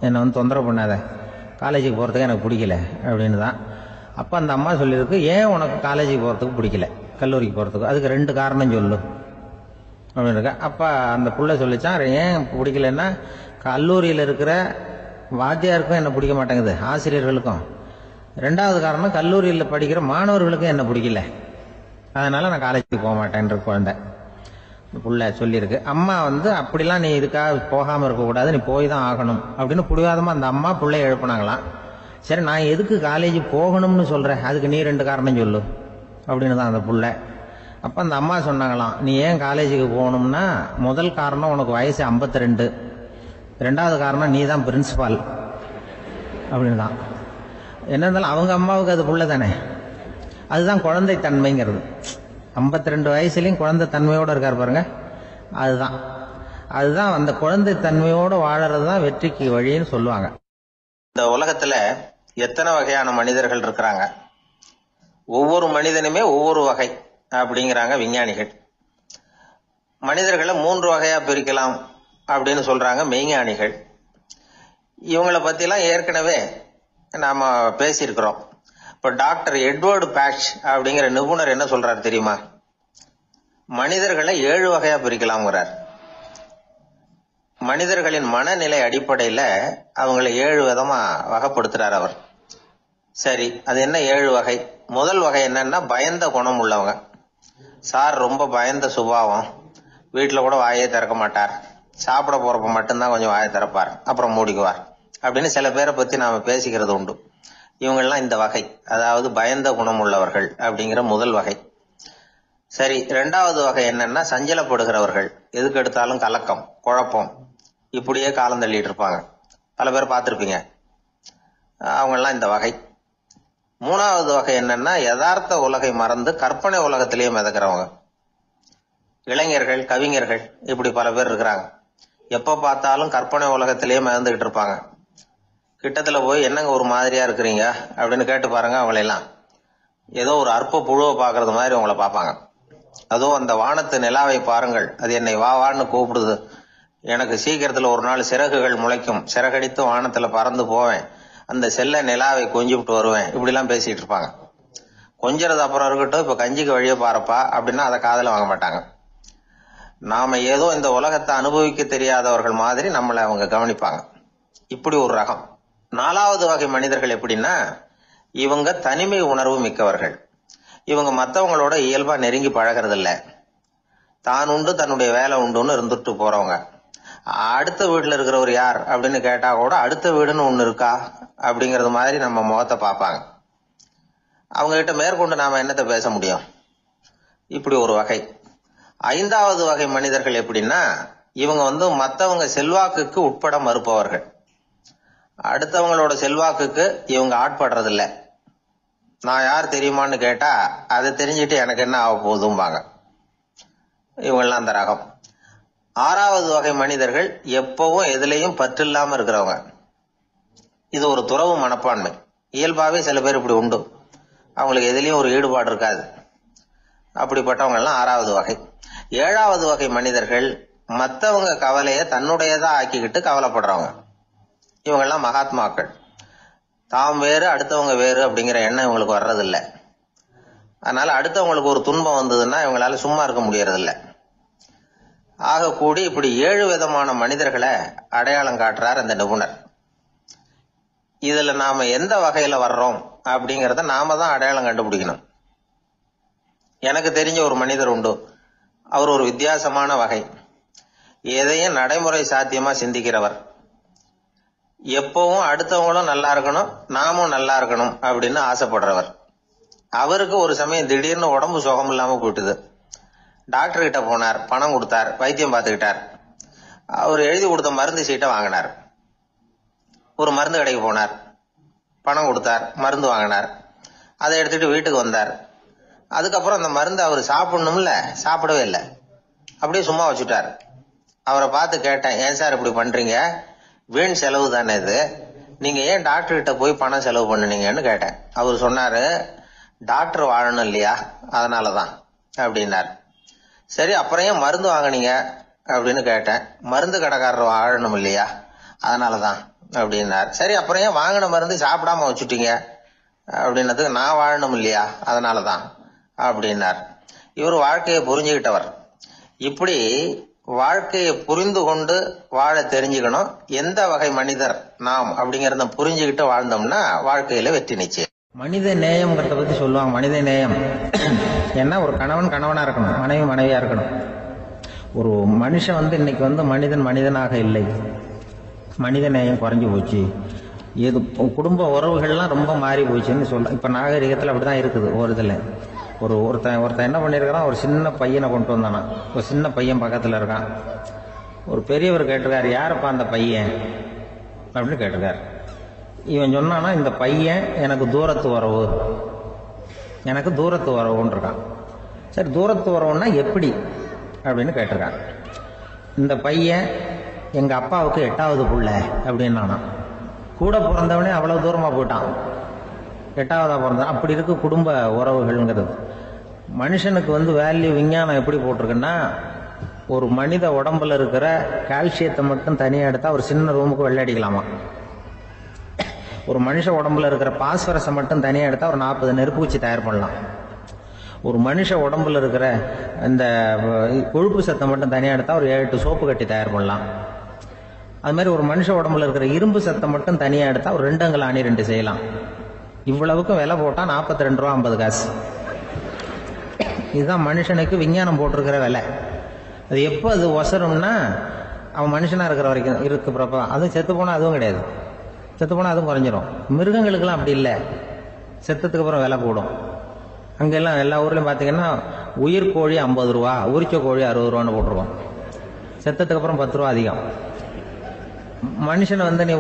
என்னை தொந்தரவு பண்ணாத, காலேஜுக்கு போகிறதுக்கு எனக்கு பிடிக்கல அப்படின்னு தான். அப்போ அந்த அம்மா சொல்லியிருக்கு, ஏன் உனக்கு காலேஜுக்கு போகிறதுக்கு பிடிக்கல, கல்லூரிக்கு போகிறதுக்கு, அதுக்கு 2 காரணம் சொல்லு அப்படின்னு இருக்க. அப்போ அந்த புள்ள சொல்லிச்சான், ஏன் பிடிக்கலன்னா கல்லூரியில் இருக்கிற வாத்தியாருக்கும் என்ன பிடிக்க மாட்டேங்குது, ஆசிரியர்களுக்கும். 2வது காரணம், கல்லூரியில் படிக்கிற மாணவர்களுக்கும் என்ன பிடிக்கல, அதனால நான் காலேஜுக்கு போக மாட்டேன்ற குழந்தை புள்ள சொல்லியிருக்கு. அம்மா அப்படிலாம் நீ இதுக்காக போகாமல் இருக்கக்கூடாது, நீ போய் தான் ஆகணும் அப்படின்னு புடிவாதமாக அந்த அம்மா பிள்ளைய எழுப்புனாங்களாம். சரி நான் எதுக்கு காலேஜ் போகணும்னு சொல்கிறேன், அதுக்கு நீ 2 காரணம் சொல்லு அப்படின்னு தான் அந்த புள்ள. அப்போ அந்த அம்மா சொன்னாங்களாம், நீ ஏன் காலேஜுக்கு போகணும்னா முதல் காரணம் உனக்கு வயசு 52, 2வது காரணம் நீ தான் பிரின்சிபால் அப்படின்னு தான். என்ன இருந்தாலும் அவங்க அம்மாவுக்கு அது புள்ள தானே. அதுதான் குழந்தை தன்மைங்கிறது. 52 வயசுலையும் குழந்தை தன்மையோடு இருக்கார் பாருங்க, அதுதான் அந்த குழந்தை தன்மையோடு வாழறது தான் வெற்றிக்கு வழின்னு சொல்லுவாங்க. இந்த உலகத்துல எத்தனை வகையான மனிதர்கள் இருக்கிறாங்க, ஒவ்வொரு மனிதனுமே ஒவ்வொரு வகை அப்படிங்கிறாங்க விஞ்ஞானிகள். மனிதர்களை 3 வகையா பிரிக்கலாம் அப்படின்னு சொல்றாங்க மெய்ஞானிகள். இவங்களை பத்திலாம் ஏற்கனவே நாம பேசியிருக்கிறோம். இப்ப டாக்டர் எட்வர்டு பேட்ச் அப்படிங்கிற நிபுணர் என்ன சொல்றாரு தெரியுமா? மனிதர்களை 7 வகையா பிரிக்கலாம்ங்கிறார். மனிதர்களின் மனநிலை அடிப்படையில அவங்களை 7 விதமா வகைப்படுத்துறார் அவர். சரி, அது என்ன 7 வகை? முதல் வகை என்னன்னா, பயந்த குணம் உள்ளவங்க. சார் ரொம்ப பயந்த சுபாவம், வீட்டுல கூட வாயே திறக்க மாட்டார், சாப்பிட போறப்ப மட்டும்தான் கொஞ்சம் வாயை திறப்பார், அப்புறம் மூடிக்குவார் அப்படின்னு சில பேரை பத்தி நாம பேசிக்கிறது உண்டு. இவங்கெல்லாம் இந்த வகை, அதாவது பயந்த குணம் உள்ளவர்கள் அப்படிங்கிற முதல் வகை. சரி, 2வது வகை என்னன்னா, சஞ்சலப்படுகிறவர்கள், எதுக்கு எடுத்தாலும் கலக்கம், குழப்பம், இப்படியே காலம் தள்ளிட்டு இருப்பாங்க. பல பேர் பார்த்திருப்பீங்க. அவங்கெல்லாம் இந்த வகை. 3வது வகை என்னன்னா, யதார்த்த உலகை மறந்து கற்பனை உலகத்திலேயே மிதக்கிறவங்க. இளைஞர்கள், கவிஞர்கள், இப்படி பல பேர் இருக்கிறாங்க. எப்ப பார்த்தாலும் கற்பனை உலகத்திலேயே மிதந்துகிட்டு இருப்பாங்க. கிட்டத்துல போய் என்னங்க ஒரு மாதிரியா இருக்கிறீங்க அப்படின்னு கேட்டு பாருங்க, அவங்களெல்லாம் ஏதோ ஒரு அற்ப புழுவை பாக்குறது மாதிரி அவங்கள பார்ப்பாங்க. அதுவும் அந்த வானத்து நிலாவை பாருங்கள், அது என்னை வா வான்னு கூப்பிடுது, எனக்கு சீக்கிரத்துல ஒரு நாள் சிறகுகள் முளைக்கும், சிறகடித்து வானத்துல பறந்து போவேன், அந்த செல்ல நிலாவை கொஞ்சிவிட்டு வருவேன், இப்படிலாம் பேசிட்டு இருப்பாங்க. கொஞ்சிறது அப்புறம் இருக்கட்டும், இப்ப கஞ்சிக்கு வழியே பாருப்பா அப்படின்னா அதை காதுல வாங்க மாட்டாங்க. நாம ஏதோ இந்த உலகத்தை அனுபவிக்க தெரியாதவர்கள் மாதிரி நம்மளை அவங்க கவனிப்பாங்க. இப்படி ஒரு ரகம். 4வது வகை மனிதர்கள் எப்படின்னா, இவங்க தனிமை உணர்வு மிக்கவர்கள். இவங்க மற்றவங்களோட இயல்பா நெருங்கி பழகிறது இல்ல, தான் உண்டு தன்னுடைய வேலை உண்டுன்னு இருந்துட்டு போறவங்க. அடுத்த வீட்டுல இருக்கிறவர் யார் அப்படின்னு கேட்டா கூட அடுத்த வீடுன்னு ஒண்ணு இருக்கா அப்படிங்கறது மாதிரி நம்ம முகத்தை பார்ப்பாங்க. அவங்க கிட்ட மேற்கொண்டு நாம என்னத்தை பேச முடியும்? இப்படி ஒரு வகை. 5வது வகை மனிதர்கள் எப்படின்னா, இவங்க மற்றவங்க செல்வாக்குக்கு உட்பட மறுப்பவர்கள். அடுத்தவங்களோட செல்வாக்குக்கு இவங்க ஆட்படுறதில்ல. நான் யார் தெரியுமான்னு கேட்டா அதை தெரிஞ்சுட்டு எனக்கு என்ன ஆக போகுதும்பாங்க. இவங்கெல்லாம் அந்த ரகம். 6வது வகை மனிதர்கள் எப்பவும் எதுலையும் பற்று இல்லாம இருக்கிறவங்க. இது ஒரு துறவு மனப்பான்மை. இயல்பாவே சில பேர் இப்படி உண்டு, அவங்களுக்கு எதுலயும் ஒரு ஈடுபாடு இருக்காது. அப்படிப்பட்டவங்க எல்லாம் 6வது வகை. 7வது வகை மனிதர்கள் மற்றவங்க கவலைய தன்னுடையதா ஆக்கிக்கிட்டு கவலைப்படுறவங்க. இவங்கெல்லாம் மகாத்மாக்கள். தாம் வேறு அடுத்தவங்க வேறு அப்படிங்கிற எண்ணம் இவங்களுக்கு வர்றதில்லை. அதனால அடுத்தவங்களுக்கு ஒரு துன்பம் வந்ததுன்னா இவங்களால சும்மா இருக்க முடியறதில்ல. ஆக கூடி இப்படி 7 விதமான மனிதர்களை அடையாளம் காட்டுறார் அந்த நிபுணர். இதுல நாம எந்த வகையில வர்றோம் அப்படிங்கறத நாம தான் அடையாளம் கண்டுபிடிக்கணும். எனக்கு தெரிஞ்ச ஒரு மனிதர் உண்டு. அவர் ஒரு வித்தியாசமான வகை. எதையும் நடைமுறை சாத்தியமா சிந்திக்கிறவர். எப்பவும் அடுத்தவங்களும் நல்லா இருக்கணும், நாமும் நல்லா இருக்கணும் அப்படின்னு ஆசைப்படுறவர். அவருக்கு ஒரு சமயம் திடீர்னு உடம்பு சுகம் இல்லாம போயிட்டுது. டாக்டர் கிட்ட போனார், பணம் கொடுத்தார், வைத்தியம் பார்த்துக்கிட்டார். அவர் எழுதி கொடுத்த மருந்து சீட்டை வாங்கினார். ஒரு மருந்து கடைக்கு போனார், பணம் கொடுத்தார், மருந்து வாங்கினார். அதை எடுத்துட்டு வீட்டுக்கு வந்தார். அதுக்கப்புறம் அந்த மருந்து அவர் சாப்பிடணும்ல, சாப்பிடவே இல்லை, அப்படியே சும்மா வச்சுட்டார். அவரை பார்த்து கேட்டேன், ஏன் சார் இப்படி பண்றீங்க, வீண் செலவு தானே இது, நீங்க ஏன் டாக்டர் கிட்ட போய் பணம் செலவு பண்ணுனீங்கன்னு கேட்டேன். அவர் சொன்னாரு, டாக்டர் வாழணும் இல்லையா, அதனாலதான் அப்படின்னார். சரி, அப்புறம் ஏன் மருந்து வாங்கினீங்க அப்படின்னு கேட்டேன். மருந்து கடைக்காரர் வாழணும் இல்லையா, அதனாலதான் அப்படின்னார். சரி, அப்புறம் ஏன் வாங்கின மருந்து சாப்பிடாம வச்சுட்டீங்க அப்படின்னதுக்கு, நான் வாழணும் இல்லையா அதனாலதான் அப்படின்னார். இவர் வாழ்க்கையை புரிஞ்சுக்கிட்டவர். இப்படி வாழ்க்கையை புரிந்து கொண்டு வாழ தெரிஞ்சுக்கணும். எந்த வகை மனிதர் நாம் அப்படிங்கறத புரிஞ்சுக்கிட்டு வாழ்ந்தோம்னா வாழ்க்கையில வெற்றி நிச்சயம். மனித நேயம்ங்கிறத பத்தி சொல்லுவாங்க. மனித நேயம் ஏன்னா ஒரு கணவன் கணவனா இருக்கணும், மனைவி மனைவியா இருக்கணும். ஒரு மனுஷன் இன்னைக்கு மனிதனாக இல்லை. மனித நேயம் குறைஞ்சு போச்சு. இது குடும்ப உறவுகள்லாம் ரொம்ப மாறி போச்சுன்னு சொல்ல. இப்ப நாகரிகத்துல அப்படிதான் இருக்குது. ஒரு இதுல ஒருத்தன் என்ன பண்ணிருக்கான், ஒரு சின்ன பையனை கொண்டு வந்தானா. ஒரு சின்ன பையன் பக்கத்துல இருக்கான். ஒரு பெரியவர் கேட்டிருக்காரு, யாரப்பா அந்த பையன் அப்படின்னு கேட்டிருக்காரு. இவன் சொன்னானா, இந்த பையன் எனக்கு தூரத்து உறவுன்னு இருக்கான். சரி, தூரத்து உறவுன்னா எப்படி அப்படின்னு கேட்டிருக்கான். இந்த பையன் எங்க அப்பாவுக்கு 8வது புள்ள அப்படின்னு கூட பிறந்தவனே அவ்வளவு தூரமா போயிட்டான், 8வதா பிறந்தான். அப்படி இருக்கு குடும்ப உறவுகள்ங்கிறது. மனுஷனுக்கு வேல்யூ விஞ்ஞானம் எப்படி போட்டிருக்குன்னா, ஒரு மனித உடம்புல இருக்கிற கால்சியத்தை மட்டும் தனியா எடுத்தா ஒரு சின்ன ரூமுக்கு வெள்ளை அடிக்கலாமா. ஒரு மனுஷ உடம்புல இருக்கிற பாஸ்பரஸை மட்டும் தனியா எடுத்தா ஒரு 40 நெருப்பு குச்சி தயார் பண்ணலாம். ஒரு மனுஷ உடம்புல இருக்கிற இந்த கொழுப்பு சத்தை மட்டும் தனியா எடுத்தா ஒரு 7 சோப்பு கட்டி தயார் பண்ணலாம். அது மாதிரி ஒரு மனுஷ உடம்புல இருக்கிற இரும்பு சத்தை மட்டும் தனியா எடுத்தா ஒரு 2 அங்குல அணி 2 செய்யலாம். இவ்வளவுக்கும் விலை போட்டா 42 ரூபா 50 காசு. இதுதான் மனுஷனுக்கு விஞ்ஞானம் போட்டிருக்கிற விலை. அது எப்போ அது ஒசரும்னா, அவன் மனுஷனா இருக்கிற வரைக்கும் இருக்கிறப்ப. அதுவும் செத்து போனா அதுவும் கிடையாது, செத்து போனா அதுவும் குறைஞ்சிரும். மிருகங்களுக்கெல்லாம் அப்படி இல்லை, செத்ததுக்கு அப்புறம் விலை கூடும். அங்கெல்லாம் எல்லா ஊர்லயும் பாத்தீங்கன்னா உயிர் கோழி 50 ரூபா, உரிச்ச கோழி 60 ரூபான்னு போட்டிருக்கோம். செத்ததுக்கு அப்புறம் 10 ரூபா அதிகம். மனுஷன் நீ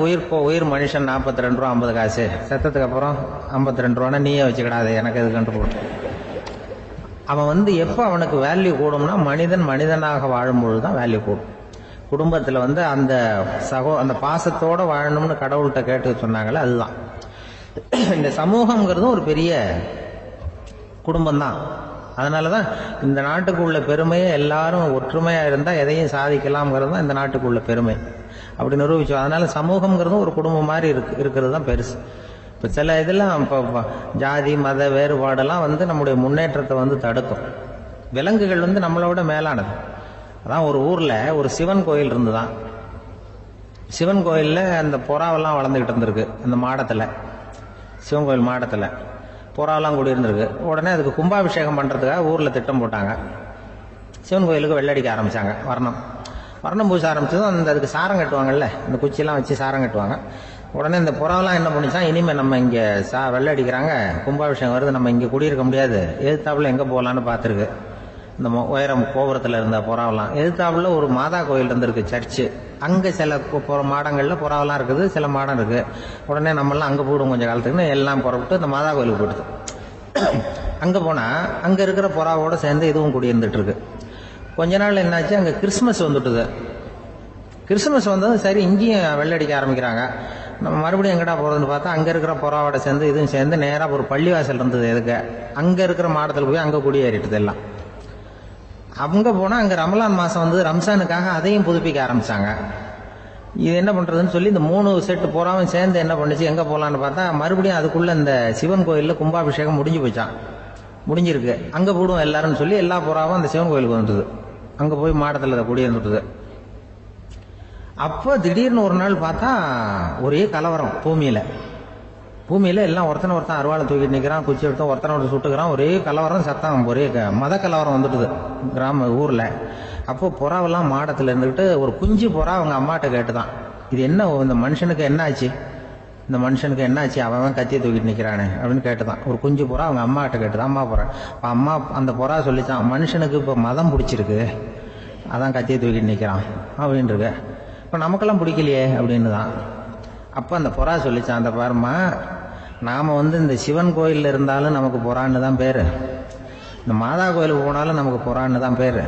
உயிர் மனுஷன் 42 ரூபா 50 காசு, செத்ததுக்கு அப்புறம் 52 ரூபான்னா நீயே வச்சுக்கிடாது, எனக்கு எது கண்டு போடும். அவன் எப்ப அவனுக்கு வேல்யூ கூடும்னா, மனிதனாக வாழும் பொழுதுதான் வேல்யூ கூடும். குடும்பத்துல அந்த அந்த பாசத்தோட வாழணும்னு கடவுள்கிட்ட கேட்டு சொன்னாங்களே, அதுதான். இந்த சமூகம்ங்கிறதும் ஒரு பெரிய குடும்பம் தான். அதனாலதான் இந்த நாட்டுக்கு உள்ள பெருமையை எல்லாரும் ஒற்றுமையா இருந்தா எதையும் சாதிக்கலாம்ங்கிறது தான் இந்த நாட்டுக்கு உள்ள பெருமை. அப்படி நிரூபிச்சோம். அதனால சமூகம்ங்கிறதும் ஒரு குடும்பம் மாதிரி இருக்கிறது தான் பெருசு. இப்ப சில இதெல்லாம் இப்ப ஜாதி மத வேறுபாடெல்லாம் நம்முடைய முன்னேற்றத்தை தடுக்கும். விலங்குகள் நம்மளோட மேலானது. அதான் ஒரு ஊர்ல ஒரு சிவன் கோயில் இருந்துதான். சிவன் கோயில்ல அந்த புறாவெல்லாம் வளர்ந்துகிட்டு இருந்திருக்கு. அந்த மாடத்துல, சிவன் கோயில் மாடத்துல புறாவெல்லாம் கூடி இருந்திருக்கு. உடனே அதுக்கு கும்பாபிஷேகம் பண்றதுக்காக ஊர்ல திட்டம் போட்டாங்க. சிவன் கோயிலுக்கு வெள்ளடிக்க ஆரம்பிச்சாங்க. வர்ணம் பூச ஆரம்பிச்சதும் அதுக்கு சாரம் கட்டுவாங்கல்ல, இந்த குச்சியெல்லாம் வச்சு சாரம் கட்டுவாங்க. உடனே இந்த புறாவெல்லாம் என்ன பண்ணிச்சான், இனிமே நம்ம இங்க வெள்ளை அடிக்கிறாங்க, கும்பாபிஷேகம் வருது, நம்ம இங்க குடியிருக்க முடியாது, எதிர்த்தாப்புல எங்க போகலான்னு பாத்துருக்கு. இந்த உயரம் கோபுரத்துல இருந்த புறாவெல்லாம் எதிர்த்தாப்புல ஒரு மாதா கோயில் இருந்திருக்கு, சர்ச்சு. அங்க சில மாடங்கள்ல புறாவெல்லாம் இருக்குது, சில மாடம் இருக்கு. உடனே நம்மளாம் அங்க போயிடும் கொஞ்சம் காலத்துக்குன்னு எல்லாம் புறப்பட்டு இந்த மாதா கோயிலுக்கு போயிடுது. அங்க போனா அங்க இருக்கிற புறாவோட சேர்ந்து இதுவும் குடியிருந்துட்டு இருக்கு. கொஞ்ச நாள் என்னாச்சு, அங்க கிறிஸ்துமஸ் வந்துட்டுது. கிறிஸ்துமஸ் வந்ததும் சரி இங்கேயும் வெள்ளடிக்க ஆரம்பிக்கிறாங்க. நம்ம மறுபடியும் எங்கடா போறதுன்னு பார்த்தா அங்க இருக்கிற புறாவோட சேர்ந்து இதுவும் சேர்ந்து நேரா ஒரு பள்ளிவாசல் இருந்தது. எதுக்கு அங்க இருக்கிற மாடத்துல போய் அங்க குடியேறிட்டுது எல்லாம். அவங்க போனா அங்க ரமலான் மாசம் வந்து ரம்ஜானுக்காக அதையும் புதுப்பிக்க ஆரம்பிச்சாங்க. இது என்ன பண்றதுன்னு சொல்லி இந்த 3 செட்டு போறாவும் சேர்ந்து என்ன பண்ணுச்சு, எங்க போலான்னு பார்த்தா மறுபடியும் அதுக்குள்ள இந்த சிவன் கோயில்ல கும்பாபிஷேகம் முடிஞ்சு போச்சான். முடிஞ்சிருக்கு, அங்க போடுவோம் எல்லாரும் சொல்லி எல்லா புறாவும் அந்த சிவன் கோயிலுக்கு வந்துடுது. அங்க போய் மாடத்துல குடியிருந்துட்டுது. அப்போ திடீர்னு ஒரு நாள் பார்த்தா ஒரே கலவரம் பூமியில எல்லாம் ஒருத்தன் அருவாளை தூக்கிட்டு நிற்கிறான், குச்சி எடுத்து ஒருத்தனோட சுட்டுக்கிறான். ஒரே கலவரம், சத்தம், ஒரே மத கலவரம் வந்துட்டுது ஊர்ல. அப்போ புறாவெல்லாம் மாடத்துல இருந்துக்கிட்டு ஒரு குஞ்சு புறா அவங்க அம்மாட்ட கேட்டுதான், இது என்ன இந்த மனுஷனுக்கு என்னாச்சு, அவன் கத்தியை தூக்கிட்டு நிற்கிறானே அப்படின்னு கேட்டுதான். ஒரு குஞ்சு புறா அவங்க அம்மாட்ட கேட்டுதான். அம்மா புறா அம்மா அந்த புறா சொல்லிச்சான், மனுஷனுக்கு இப்போ மதம் பிடிச்சிருக்கு, அதான் கத்தியை தூக்கிட்டு நிற்கிறான் அப்படின்ட்டு. இப்போ நமக்கெல்லாம் பிடிக்கலையே அப்படின்னு தான். அப்போ அந்த புறா சொல்லிச்சான், அந்த பாருமா, நாம் இந்த சிவன் கோயிலில் இருந்தாலும் நமக்கு புறான்னு தான் பேர், இந்த மாதா கோயிலுக்கு போனாலும் நமக்கு புறான்னு தான் பேர்,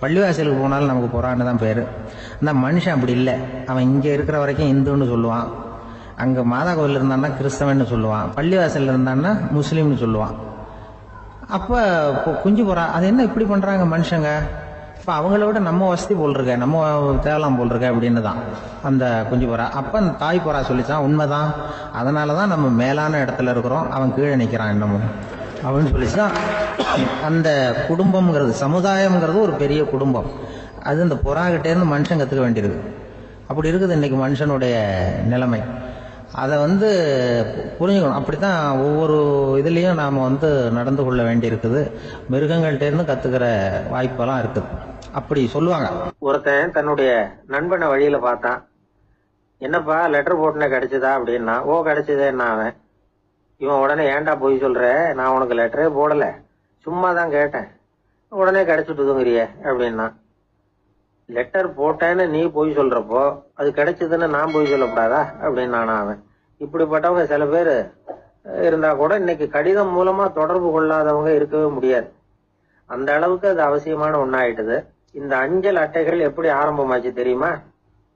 பள்ளிவாசலுக்கு போனாலும் நமக்கு புறான்னு தான் பேர். அந்த மனுஷன் அப்படி இல்லை. அவன் இங்கே இருக்கிற வரைக்கும் இந்துன்னு சொல்லுவான், அங்கே மாதா கோயில் இருந்தான்னா கிறிஸ்தவன்னு சொல்லுவான், பள்ளிவாசலில் இருந்தான்னா முஸ்லீம்னு சொல்லுவான். அப்போ குஞ்சு புறா அது என்ன இப்படி பண்ணுறாங்க மனுஷங்க, இப்போ அவங்கள விட நம்ம வசதி போல் இருக்க, நம்ம தேவலாம் போல் இருக்க அப்படின்னு தான் அந்த குஞ்சு புறா. அப்போ அந்த தாய் புறா சொல்லிச்சான், உண்மைதான், அதனால தான் நம்ம மேலான இடத்துல இருக்கிறோம், அவன் கீழே நிற்கிறான் இன்னமும் அப்படின்னு சொல்லிச்சுதான். அந்த குடும்பம்ங்கிறது, சமுதாயம்ங்கிறது ஒரு பெரிய குடும்பம். அது இந்த புறாகிட்டேருந்து மனுஷன் கற்றுக்க வேண்டியிருக்கு. அப்படி இருக்குது இன்னைக்கு மனுஷனுடைய நிலைமை. அதை புரிஞ்சுக்கணும். அப்படித்தான் ஒவ்வொரு இதுலேயும் நாம் நடந்து கொள்ள வேண்டியிருக்குது. மிருகங்கள்டேருந்து கற்றுக்கிற வாய்ப்பெல்லாம் இருக்குது. அப்படி சொல்லுவாங்க. ஒருத்தன் தன்னுடைய நண்பனை வழியில பார்த்தான். என்னப்பா லெட்டர் போட்டுனே கிடைச்சதா அப்படின்னா, ஓ கிடைச்சதேன்னா அவன். இவன் உடனே, ஏன்டா போய் சொல்ற, நான் உனக்கு லெட்டரே போடல, சும்மா தான் கேட்டேன், உடனே கிடைச்சிட்டுதுங்கிறிய அப்படின்னா. லெட்டர் போட்டேன்னு நீ போய் சொல்றப்போ அது கிடைச்சதுன்னு நான் போய் சொல்லக்கூடாதா அப்படின்னு நானா அவன். இப்படிப்பட்டவங்க சில பேர் இருந்தா கூட இன்னைக்கு கடிதம் மூலமா தொடர்பு கொள்ளாதவங்க இருக்கவே முடியாது. அந்த அளவுக்கு அது அவசியமான ஒன்னாயிட்டுது. இந்த அஞ்சல் அட்டைகள் எப்படி ஆரம்பமாச்சு தெரியுமா?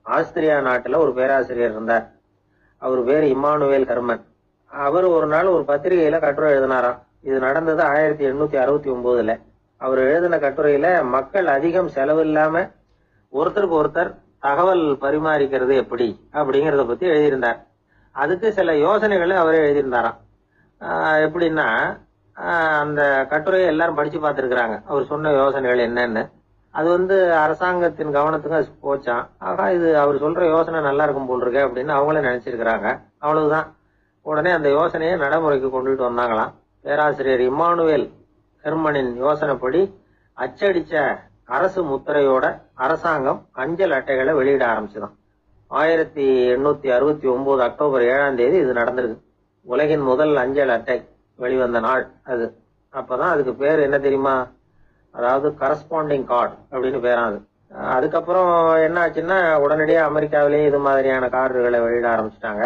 ஆஸ்திரியா நாட்டுல ஒரு பேராசிரியர் இருந்தார். அவர் பேர் இம்மானுவேல் ஹெர்மன். அவர் ஒரு நாள் ஒரு பத்திரிகையில கட்டுரை எழுதினாராம். இது நடந்தது 1869. அவர் எழுதின கட்டுரையில மக்கள் அதிகம் செலவு இல்லாம ஒருத்தருக்கு ஒருத்தர் தகவல் பரிமாறிக்கிறது எப்படி அப்படிங்கறத பத்தி எழுதியிருந்தார். அதுக்கு சில யோசனைகளை அவரே எழுதியிருந்தாராம். எப்படின்னா, அந்த கட்டுரையை எல்லாரும் படிச்சு பார்த்திருக்கிறாங்க, அவர் சொன்ன யோசனைகள் என்னன்னு. அது அரசாங்கத்தின் கவனத்துக்கு அது போச்சான். ஆகா, இது அவர் சொல்ற யோசனை நல்லா இருக்கும் போல் இருக்கு அப்படின்னு அவங்களே நினைச்சிருக்கிறாங்க. அவ்வளவுதான். உடனே அந்த யோசனையை நடைமுறைக்கு கொண்டுட்டு வந்தாங்களாம். பேராசிரியர் இம்மானுவேல் ஹெர்மனின் யோசனைப்படி அச்சடிச்ச அரசு முத்திரையோட அரசாங்கம் அஞ்சல் அட்டைகளை வெளியிட ஆரம்பிச்சுதான். 1869 அக்டோபர் 7ஆம் தேதி இது நடந்திருக்கு. உலகின் முதல் அஞ்சல் அட்டை வெளிவந்த நாள் அது. அப்பதான் அதுக்கு பேர் என்ன தெரியுமா? அதாவது கரஸ்பாண்டிங் கார்டு அப்படின்னு பேராது. அதுக்கப்புறம் என்ன ஆச்சுன்னா, உடனடியா அமெரிக்காவிலேயே இது மாதிரியான கார்டுகளை வெளியிட ஆரம்பிச்சுட்டாங்க.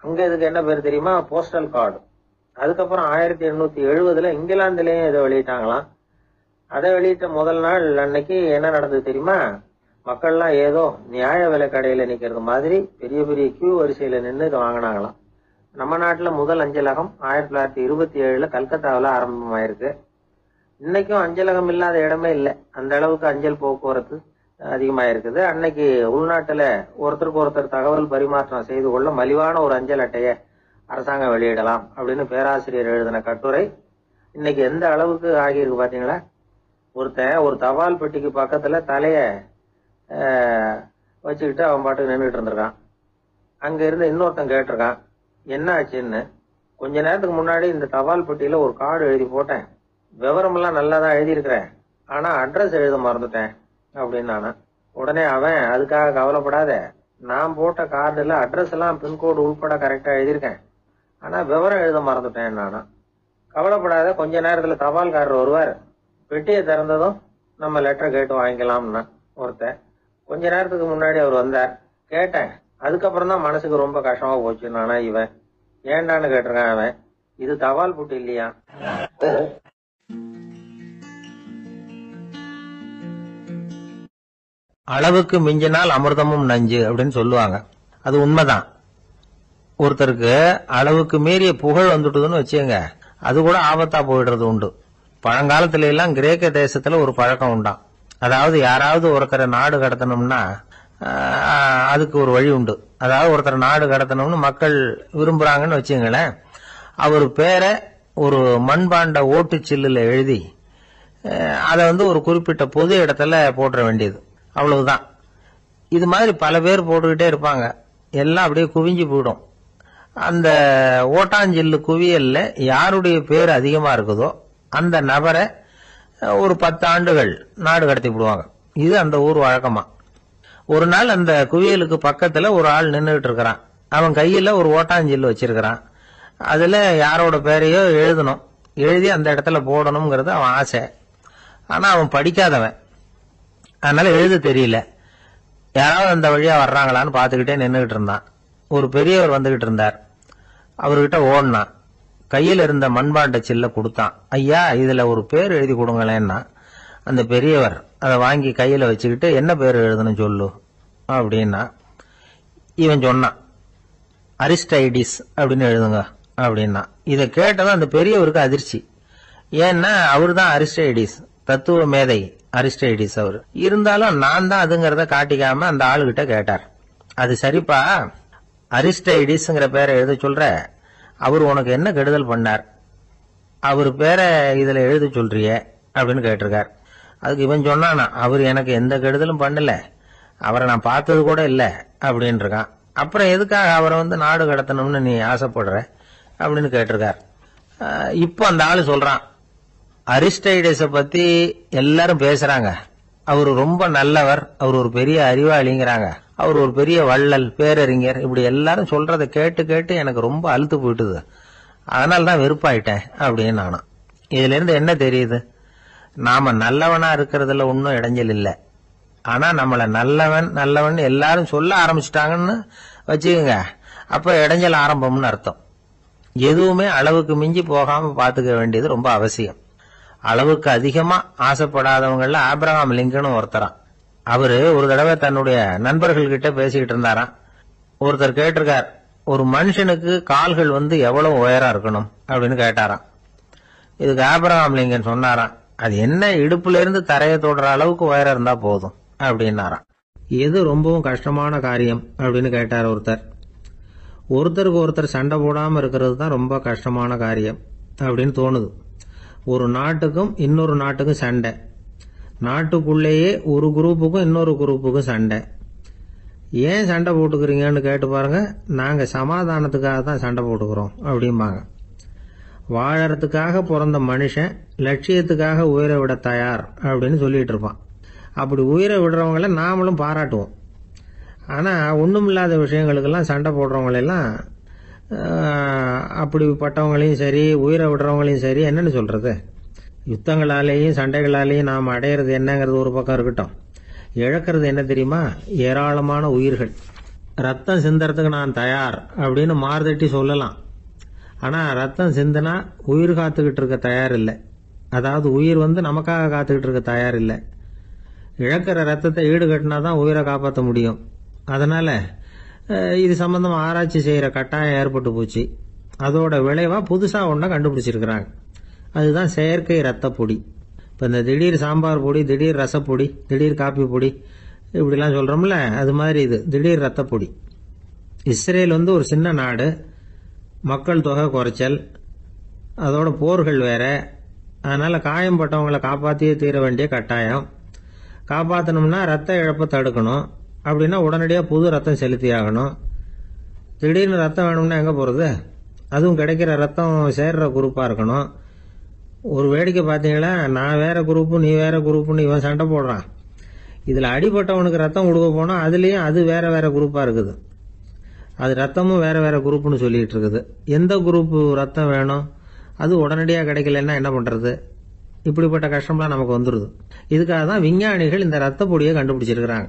அங்க இதுக்கு என்ன பேர் தெரியுமா? Postal card. அதுக்கப்புறம் 1870 இங்கிலாந்துலயும் இதை வெளியிட்டாங்களாம். அதை வெளியிட்ட முதல் நாள் அன்னைக்கு என்ன நடந்தது தெரியுமா? மக்கள்லாம் ஏதோ நியாய விலை கடையில நிக்கிறது மாதிரி பெரிய பெரிய கியூ வரிசையில நின்று இதை வாங்கினாங்களாம். நம்ம நாட்டுல முதல் அஞ்சலகம் 1927 கல்கத்தாவில் ஆரம்பமாயிருக்கு. இன்னைக்கும் அஞ்சலகம் இல்லாத இடமே இல்லை. அந்த அளவுக்கு அஞ்சல் போக்குவரத்து அதிகமாயிருக்குது. அன்னைக்கு உள்நாட்டுல ஒருத்தருக்கு ஒருத்தர் தகவல் பரிமாற்றம் செய்து கொள்ள மலிவான ஒரு அஞ்சல் அட்டையை அரசாங்கம் வெளியிடலாம் அப்படின்னு பேராசிரியர் எழுதின கட்டுரை இன்னைக்கு எந்த அளவுக்கு ஆகியிருக்கு பாத்தீங்களா? ஒருத்தன் ஒரு தபால் பெட்டிக்கு பக்கத்துல தலைய வச்சுக்கிட்டு அவன் பாட்டுக்கு நின்றுட்டு இருந்திருக்கான். அங்க இருந்து இன்னொருத்தன் கேட்டிருக்கான், என்ன ஆச்சுன்னு. கொஞ்ச நேரத்துக்கு முன்னாடி இந்த தபால் பெட்டியில ஒரு கார்டு எழுதி போட்டேன், விவரம் எல்லாம் நல்லா தான் எழுதியிருக்கிறேன், ஆனா அட்ரஸ் எழுத மறந்துட்டேன் அப்படின்னு நானா. உடனே அவன், அதுக்காக கவலைப்படாத, நான் போட்ட கார்டுல அட்ரஸ் எல்லாம் பின்கோடு உள்பட கரெக்டா எழுதியிருக்கேன், ஆனா விவரம் எழுத மறந்துட்டேன் நானா. கவலைப்படாத, கொஞ்ச நேரத்துல தபால்காரர் வருவார், பெட்டியை திறந்ததும் நம்ம லெட்டர் கேட்டு வாங்கிக்கலாம்னா ஒருத்தன். கொஞ்ச நேரத்துக்கு முன்னாடி அவர் வந்தார், கேட்டேன், அதுக்கப்புறம் தான் மனசுக்கு ரொம்ப கஷ்டமா போச்சு நானா. இவன் ஏண்டான்னு கேட்டிருக்கான். அவன், இது தபால் புட்டு இல்லையா? அளவுக்கு மிஞ்சினால் அமிர்தமும் நஞ்சு அப்படின்னு சொல்லுவாங்க. அது உண்மைதான். ஒருத்தருக்கு அளவுக்கு மீறிய புகழ் வந்துட்டுதுன்னு வச்சுங்க, அது கூட ஆபத்தா போயிடுறது உண்டு. பழங்காலத்துல எல்லாம் கிரேக்க தேசத்துல ஒரு பழக்கம் உண்டாம். அதாவது யாராவது ஒருத்தரை நாடு கடத்தணும்னா அதுக்கு ஒரு வழி உண்டு. அதாவது ஒருத்தரை நாடு கடத்தணும்னு மக்கள் விரும்புறாங்கன்னு வச்சுங்களேன், அவர் பேரை ஒரு மண்பாண்ட ஓட்டுச்சில்லுல எழுதி அதை ஒரு குறிப்பிட்ட பொது இடத்துல போட்டுற வேண்டியது, அவ்வளவுதான். இது மாதிரி பல பேர் போட்டுக்கிட்டே இருப்பாங்க, எல்லாம் அப்படியே குவிஞ்சு போயிடும். அந்த ஓட்டாஞ்சில்லு குவியல்ல யாருடைய பேர் அதிகமா இருக்குதோ அந்த நபரை ஒரு 10 ஆண்டுகள் நாடு கடத்தி விடுவாங்க. இது அந்த ஊர் வழக்கமா. ஒரு நாள் அந்த குவியலுக்கு பக்கத்துல ஒரு ஆள் நின்றுகிட்டு இருக்கிறான். அவன் கையில ஒரு ஓட்டாஞ்சில்லு வச்சிருக்கிறான். அதுல யாரோட பேரையோ எழுதணும், எழுதி அந்த இடத்துல போடணுங்கிறது அவன் ஆசை. ஆனா அவன் படிக்காதவன், அதனால எழுத தெரியல. யாராவது அந்த வழியா வர்றாங்களான்னு பாத்துக்கிட்டே நின்றுகிட்டு இருந்தான். ஒரு பெரியவர் வந்துகிட்டு இருந்தார். அவர்கிட்ட ஓடினான். கையில் இருந்த மண்பாண்ட சில்ல கொடுத்தான். ஐயா, இதுல ஒரு பேர் எழுதி கொடுங்களேன்னா அந்த பெரியவர் அதை வாங்கி கையில வச்சுக்கிட்டு, என்ன பேர் எழுதணும் சொல்லு அப்படின்னா இவன் சொன்னான், அரிஸ்டைடிஸ் அப்படின்னு எழுதுங்க அப்படின்னா. இதை கேட்டதும் அந்த பெரியவருக்கு அதிர்ச்சி. ஏன்னா அவரு தான் அரிஸ்டைடிஸ், தத்துவ மேதை அரிஸ்டைடிஸ் அவர். இருந்தாலும் நான் தான் அதுங்கிறத காட்டிக்காம அந்த ஆளுகிட்ட கேட்டார். அது சரிப்பா, அரிஸ்டைடிஸ்ங்கிற பேரை எழுத சொல்ற, அவர் உனக்கு என்ன கெடுதல் பண்ணார், அவர் பேரை இதுல எழுத சொல்றிய அப்படின்னு கேட்டிருக்கார். அதுக்கு இவன் சொன்னானா, அவர் எனக்கு எந்த கெடுதலும் பண்ணல, அவரை நான் பார்த்தது கூட இல்ல அப்படின்னு இருக்கான். அப்புறம் எதுக்காக அவரை நாடு கடத்தணும்னு நீ ஆசைப்படுற அப்படின்னு கேட்டிருக்கார். இப்போ அந்த ஆளு சொல்றான், அரிஸ்டைடஸ பத்தி எல்லாரும் பேசுறாங்க, அவர் ரொம்ப நல்லவர், அவர் ஒரு பெரிய அறிவாளிங்கிறாங்க, அவர் ஒரு பெரிய வள்ளல், பேரறிஞர், இப்படி எல்லாரும் சொல்றதை கேட்டு கேட்டு எனக்கு ரொம்ப அழுத்து போயிட்டுது, அதனால தான் வெறுப்பாயிட்டேன் அப்படின்னு நானும். இதுல இருந்து என்ன தெரியுது, நாம நல்லவனா இருக்கிறதுல ஒன்னும் இடைஞ்சல் இல்லை. ஆனா நம்மள நல்லவன் நல்லவன் எல்லாரும் சொல்ல ஆரம்பிச்சுட்டாங்கன்னு வச்சுக்கோங்க, அப்ப இடைஞ்சல் ஆரம்பம்னு அர்த்தம். எதுவுமே அளவுக்கு மிஞ்சி போகாம பாத்துக்க வேண்டியது ரொம்ப அவசியம். அளவுக்கு அதிகமா ஆசைப்படாதவங்கள ஆபிரகாம் லிங்கனும் ஒருத்தரான். அவரு ஒரு தடவை தன்னுடைய நண்பர்கள் கிட்ட பேசிக்கிட்டு இருந்தாராம். ஒருத்தர் கேட்டிருக்கார், ஒரு மனுஷனுக்கு கால்கள் எவ்வளவு உயரம் இருக்கணும் அப்படின்னு கேட்டாராம். இதுக்கு ஆபிரகாம் லிங்கன் சொன்னாராம், அது என்ன, இடுப்புல இருந்து தரையை தொடுற அளவுக்கு உயரம் இருந்தா போதும் அப்படின்னாராம். எது ரொம்பவும் கஷ்டமான காரியம் அப்படின்னு கேட்டார் ஒருத்தர். ஒருத்தருக்கு ஒருத்தர் சண்டை போடாம இருக்கிறது தான் ரொம்ப கஷ்டமான காரியம் அப்படின்னு தோணுது. ஒரு நாட்டுக்கும் இன்னொரு நாட்டுக்கும் சண்டை, நாட்டுக்குள்ளேயே ஒரு குரூப்புக்கும் இன்னொரு குரூப்புக்கும் சண்டை. ஏன் சண்டை போட்டுக்கிறீங்கன்னு கேட்டு பாருங்க, நாங்க சமாதானத்துக்காக தான் சண்டை போட்டுக்கிறோம் அப்படிம்பாங்க. வாழறதுக்காக பிறந்த மனுஷன் லட்சியத்துக்காக உயிரை விட தயார் அப்படின்னு சொல்லிட்டு இருப்பான். அப்படி உயிரை விடுறவங்கள நாமளும் பாராட்டுவோம். ஆனா ஒண்ணுமில்லாத விஷயங்களுக்கெல்லாம் சண்டை போடுறவங்களெல்லாம், அப்படிப்பட்டவங்களையும் சரி உயிரை விடுறவங்களையும் சரி என்னன்னு சொல்றது, யுத்தங்களாலேயும் சண்டைகளாலேயும் நாம் அடையிறது என்னங்கிறது ஒரு பக்கம் இருக்கட்டும், இழக்கிறது என்ன தெரியுமா, ஏராளமான உயிர்கள். ரத்தம் சிந்தறதுக்கு நான் தயார் அப்படின்னு மார்தட்டி சொல்லலாம், ஆனா ரத்தம் சிந்தினா உயிர் காத்துக்கிட்டு இருக்க தயார் இல்லை. அதாவது உயிர் நமக்காக காத்துக்கிட்டு இருக்க தயார் இல்லை. இழக்கிற ரத்தத்தை ஈடுகட்டினாதான் உயிரை காப்பாற்ற முடியும். அதனால இது சம்பந்தமா ஆராய்ச்சி செய்யற கட்டாயம் ஏற்பட்டு போச்சு. அதோட விளைவா புதுசா ஒன்றை கண்டுபிடிச்சிருக்கிறாங்க. அதுதான் செயற்கை ரத்த பொடி. இப்ப இந்த திடீர் சாம்பார் பொடி, திடீர் ரசப்பொடி, திடீர் காப்பி பொடி இப்படிலாம் சொல்றோம்ல, அது மாதிரி இது திடீர் ரத்த பொடி. இஸ்ரேல் ஒரு சின்ன நாடு, மக்கள் தொகை குறைச்சல், அதோட போர்கள் வேற, அதனால காயம்பட்டவங்களை காப்பாற்றியே தீர வேண்டிய கட்டாயம். காப்பாற்றணும்னா ரத்த இழப்பை தடுக்கணும், அப்படின்னா உடனடியாக புது ரத்தம் செலுத்தி ஆகணும். திடீர்னு ரத்தம் வேணும்னா எங்கே போகிறது, அதுவும் கிடைக்கிற ரத்தம் சேர்ற குரூப்பாக இருக்கணும். ஒரு வேடிக்கை பார்த்தீங்களா, நான் வேற குரூப்பு நீ வேற குரூப்புன்னு இவன் சண்டை போடுறான். இதில் அடிபட்டவனுக்கு ரத்தம் கொடுக்க போனால் அதுலேயும் அது வேற வேற குரூப்பாக இருக்குது, அது ரத்தமும் வேற வேற குரூப்புன்னு சொல்லிட்டு இருக்குது. எந்த குரூப்பு ரத்தம் வேணும், அது உடனடியாக கிடைக்கலன்னா என்ன பண்ணுறது, இப்படிப்பட்ட கஷ்டம்லாம் நமக்கு வந்துடுது. இதுக்காக தான் விஞ்ஞானிகள் இந்த ரத்த பொடியை கண்டுபிடிச்சிருக்கிறாங்க.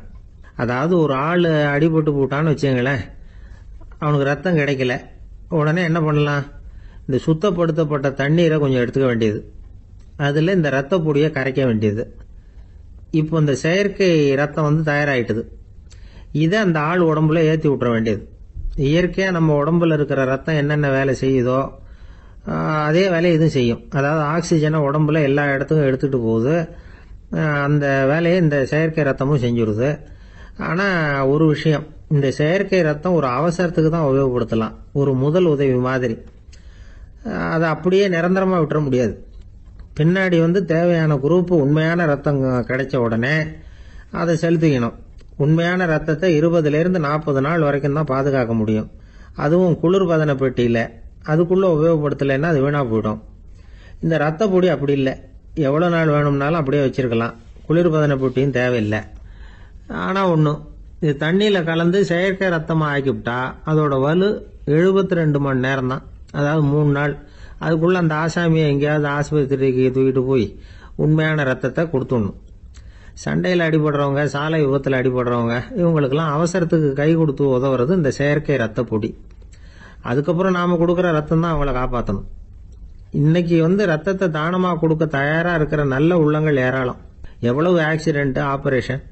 அதாவது ஒரு ஆள் அடிபட்டு போட்டான்னு வச்சுங்களேன், அவனுக்கு ரத்தம் கிடைக்கல, உடனே என்ன பண்ணலாம், இந்த சுத்தப்படுத்தப்பட்ட தண்ணீரை கொஞ்சம் எடுத்துக்க வேண்டியது, அதில் இந்த ரத்த பொடியை கரைக்க வேண்டியது. இப்போ இந்த செயற்கை ரத்தம் தயாராகிட்டுது. இதை அந்த ஆள் உடம்புல ஏற்றி விட்டுற வேண்டியது. இயற்கையாக நம்ம உடம்புல இருக்கிற ரத்தம் என்னென்ன வேலை செய்யுதோ அதே வேலையை இதுவும் செய்யும். அதாவது ஆக்சிஜனை உடம்புல எல்லா இடத்துக்கும் எடுத்துட்டு போகுது. அந்த வேலையை இந்த செயற்கை ரத்தமும் செஞ்சுருது. ஆனால் ஒரு விஷயம், இந்த செயற்கை ரத்தம் ஒரு அவசரத்துக்கு தான் உபயோகப்படுத்தலாம், ஒரு முதல் உதவி மாதிரி. அதை அப்படியே நிரந்தரமாக விட்டுற முடியாது. பின்னாடி தேவையான குரூப்பு உண்மையான ரத்தம் கிடைச்ச உடனே அதை செலுத்திக்கணும். உண்மையான ரத்தத்தை 20லேருந்து 40 நாள் வரைக்கும் தான் பாதுகாக்க முடியும். அதுவும் குளிர்பதன பெட்டியில். அதுக்குள்ளே உபயோகப்படுத்தலைன்னா அது வீணாக போயிடும். இந்த ரத்த பொடி அப்படி இல்லை, எவ்வளோ நாள் வேணும்னாலும் அப்படியே வச்சிருக்கலாம், குளிர்பதன பெட்டியும் தேவையில்லை. ஆனால் ஒன்று, இது தண்ணியில் கலந்து செயற்கை ரத்தமாக ஆக்கிவிட்டா அதோட வலு 72 மணி நேரம் தான், அதாவது 3 நாள். அதுக்குள்ளே அந்த ஆசாமியை எங்கேயாவது ஆஸ்பத்திரிக்கு தூக்கிட்டு போய் உண்மையான ரத்தத்தை கொடுத்துடணும். சண்டையில் அடிபடுறவங்க, சாலை விபத்தில் அடிபடுறவங்க, இவங்களுக்கெல்லாம் அவசரத்துக்கு கை கொடுத்து உதவுறது இந்த செயற்கை ரத்த பொடி. அதுக்கப்புறம் நாம் கொடுக்குற ரத்தம் தான் அவங்கள காப்பாற்றணும். இன்னைக்கு ரத்தத்தை தானமாக கொடுக்க தயாராக இருக்கிற நல்ல உள்ளங்கள் ஏராளம். எவ்வளவு ஆக்சிடென்ட்டு, ஆப்ரேஷன்,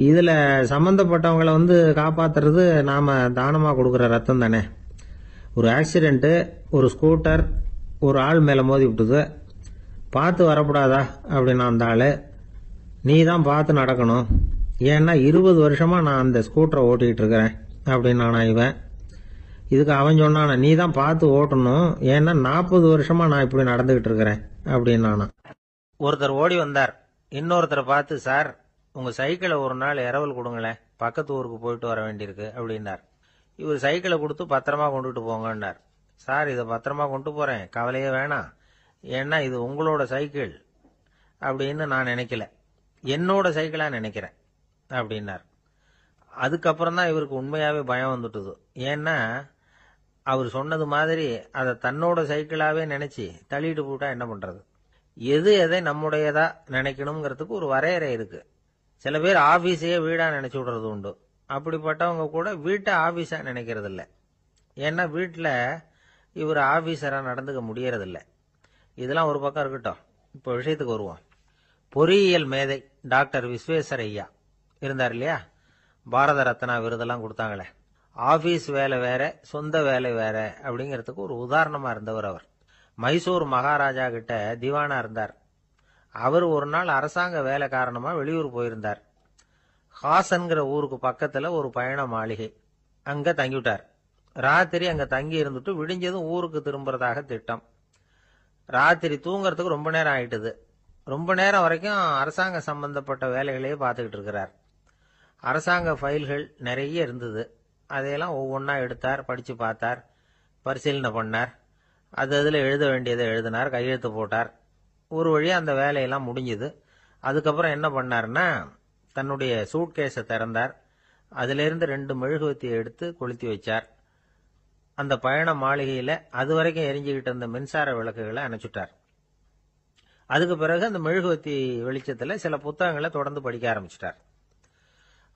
இதில் சம்மந்தப்பட்டவங்களை காப்பாற்றுறது நாம் தானமாக கொடுக்குற ரத்தம் தானே. ஒரு ஆக்சிடென்ட்டு, ஒரு ஸ்கூட்டர் ஒரு ஆள் மேலே மோதி விட்டுது, பார்த்து வரக்கூடாதா அப்படின்னா அந்த ஆள், நீ தான் பார்த்து நடக்கணும், ஏன்னா 20 வருஷமாக நான் அந்த ஸ்கூட்டரை ஓட்டிகிட்டு இருக்கிறேன் அப்படின்னானா இவன். இதுக்கு அவன் சொன்னானா, நீ தான் பார்த்து ஓட்டணும், ஏன்னா 40 வருஷமாக நான் இப்படி நடந்துகிட்டு இருக்கிறேன் அப்படின்னானா. ஒருத்தர் ஓடி வந்தார், இன்னொருத்தரை பார்த்து, சார் உங்கள் சைக்கிளை ஒரு நாள் இரவல் கொடுங்களேன், பக்கத்து ஊருக்கு போயிட்டு வர வேண்டியிருக்கு அப்படின்னார். இவர் சைக்கிளை கொடுத்து பத்திரமா கொண்டுட்டு போங்கன்னார். சார் இதை பத்திரமா கொண்டு போகிறேன், கவலையே வேணாம், ஏன்னா இது உங்களோட சைக்கிள் அப்படின்னு நான் நினைக்கல, என்னோட சைக்கிளாக நினைக்கிறேன் அப்படின்னார். அதுக்கப்புறம் தான் இவருக்கு உண்மையாகவே பயம் வந்துட்டுது. ஏன்னா அவர் சொன்னது மாதிரி அதை தன்னோட சைக்கிளாகவே நினச்சி தள்ளிட்டு போட்டா என்ன பண்ணுறது. எது எதை நம்முடையதா நினைக்கணுங்கிறதுக்கு ஒரு வரையறை இருக்குது. சில பேர் ஆஃபீஸையே வீடாக நினச்சி விடுறது உண்டு. அப்படிப்பட்டவங்க கூட வீட்டை ஆஃபீஸாக நினைக்கிறது இல்லை. ஏன்னா வீட்டில் இவர் ஆஃபீஸராக நடந்துக்க முடியறதில்ல. இதெல்லாம் ஒரு பக்கம் இருக்கட்டும், இப்போ விஷயத்துக்கு வருவோம். பொறியியல் மேதை டாக்டர் விஸ்வேஸ்வரய்யா இருந்தார் இல்லையா, பாரத ரத்னா விருதெல்லாம் கொடுத்தாங்களே. ஆஃபீஸ் வேலை வேற, சொந்த வேலை வேற அப்படிங்கிறதுக்கு ஒரு உதாரணமாக இருந்தவர் அவர். மைசூர் மகாராஜா கிட்ட திவானா இருந்தார். அவர் ஒரு நாள் அரசாங்க வேலை காரணமாக வெளியூர் போயிருந்தார். ஹாசன்கிற ஊருக்கு பக்கத்தில் ஒரு பயண மாளிகை, அங்கே தங்கிவிட்டார். ராத்திரி அங்கே தங்கி இருந்துட்டு விடிஞ்சதும் ஊருக்கு திரும்புறதாக திட்டம். ராத்திரி தூங்குறதுக்கு ரொம்ப நேரம் ஆயிட்டுது. ரொம்ப நேரம் வரைக்கும் அரசாங்க சம்பந்தப்பட்ட வேலைகளையே பார்த்துக்கிட்டு இருக்கிறார். அரசாங்க ஃபைல்கள் நிறைய இருந்தது. அதையெல்லாம் ஒவ்வொன்றா எடுத்தார், படித்து பார்த்தார், பரிசீலனை பண்ணார். அதில் எழுத வேண்டியதை எழுதினார், கையெழுத்து போட்டார். ஒரு வழியாக அந்த வேலையெல்லாம் முடிஞ்சுது. அதுக்கப்புறம் என்ன பண்ணார்னா, தன்னுடைய சூட்கேஸை திறந்தார். அதிலிருந்து 2 மெழுகுவத்தியை எடுத்து கொளுத்தி வச்சார். அந்த பயண மாளிகையில் அது வரைக்கும் எரிஞ்சுக்கிட்டு இருந்த மின்சார விளக்குகளை அணைச்சுட்டார். அதுக்கு பிறகு அந்த மெழுகுவத்தி வெளிச்சத்தில் சில புத்தகங்களை தொடர்ந்து படிக்க ஆரம்பிச்சிட்டார்.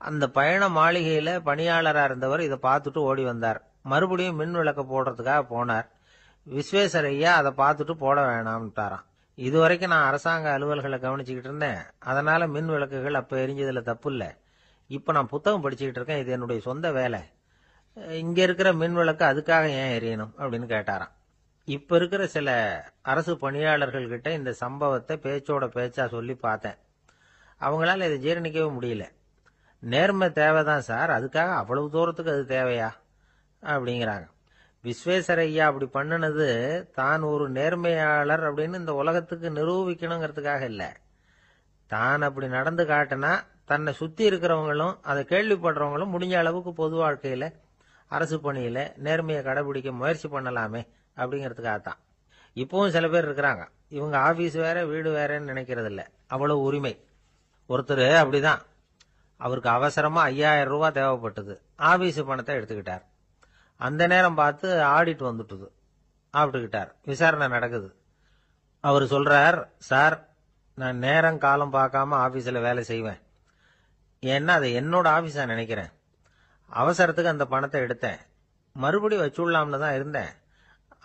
அந்த பயண மாளிகையில் பணியாளராக இருந்தவர் இதை பார்த்துட்டு ஓடி வந்தார். மறுபடியும் மின் விளக்க போடுறதுக்காக போனார். விஸ்வேஸ்வரய்யா அதை பார்த்துட்டு போட வேணாம்ட்டாராம். இதுவரைக்கும் நான் அரசாங்க அலுவல்களை கவனிச்சுக்கிட்டு இருந்தேன், அதனால மின் விளக்குகள் அப்போ எரிஞ்சதில் தப்பு இல்லை. இப்போ நான் புத்தகம் படிச்சுக்கிட்டு இருக்கேன், இது என்னுடைய சொந்த வேலை. இங்கே இருக்கிற மின் விளக்கு அதுக்காக ஏன் எரியணும் அப்படின்னு கேட்டாராம். இப்போ இருக்கிற சில அரசு பணியாளர்கள் கிட்ட இந்த சம்பவத்தை பேச்சோட பேச்சா சொல்லி பார்த்தேன். அவங்களால இதை ஜீரணிக்கவே முடியல. நேர்மை தேவைதான் சார், அதுக்காக அவ்வளவு தூரத்துக்கு அது தேவையா அப்படிங்கிறாங்க. விஸ்வேஸ்வரய்யா அப்படி பண்ணினது தான் ஒரு நேர்மையாளர் அப்படின்னு இந்த உலகத்துக்கு நிரூபிக்கணுங்கிறதுக்காக இல்லை. தான் அப்படி நடந்து காட்டினா தன்னை சுற்றி இருக்கிறவங்களும் அதை கேள்விப்படுறவங்களும் முடிஞ்ச அளவுக்கு பொது வாழ்க்கையில் அரசு பணியில் நேர்மையை கடைபிடிக்க முயற்சி பண்ணலாமே அப்படிங்கிறதுக்காகத்தான். இப்போவும் சில பேர் இருக்கிறாங்க, இவங்க ஆஃபீஸ் வேற வீடு வேறன்னு நினைக்கிறது இல்லை, அவ்வளோ உரிமை. ஒருத்தர் அப்படிதான், அவருக்கு அவசரமாக 5000 ரூபா தேவைப்பட்டது. ஆஃபீஸு பணத்தை எடுத்துக்கிட்டார். அந்த நேரம் பார்த்து ஆடிட் வந்துட்டுது, ஆப்பிட்டுக்கிட்டார். விசாரணை நடக்குது. அவர் சொல்றார், சார் நான் நேரம் காலம் பார்க்காம ஆஃபீஸில் வேலை செய்வேன், ஏன்னா அதை என்னோட ஆஃபீஸாக நினைக்கிறேன். அவசரத்துக்கு அந்த பணத்தை எடுத்தேன், மறுபடியும் வச்சுடலாம்னு தான் இருந்தேன்,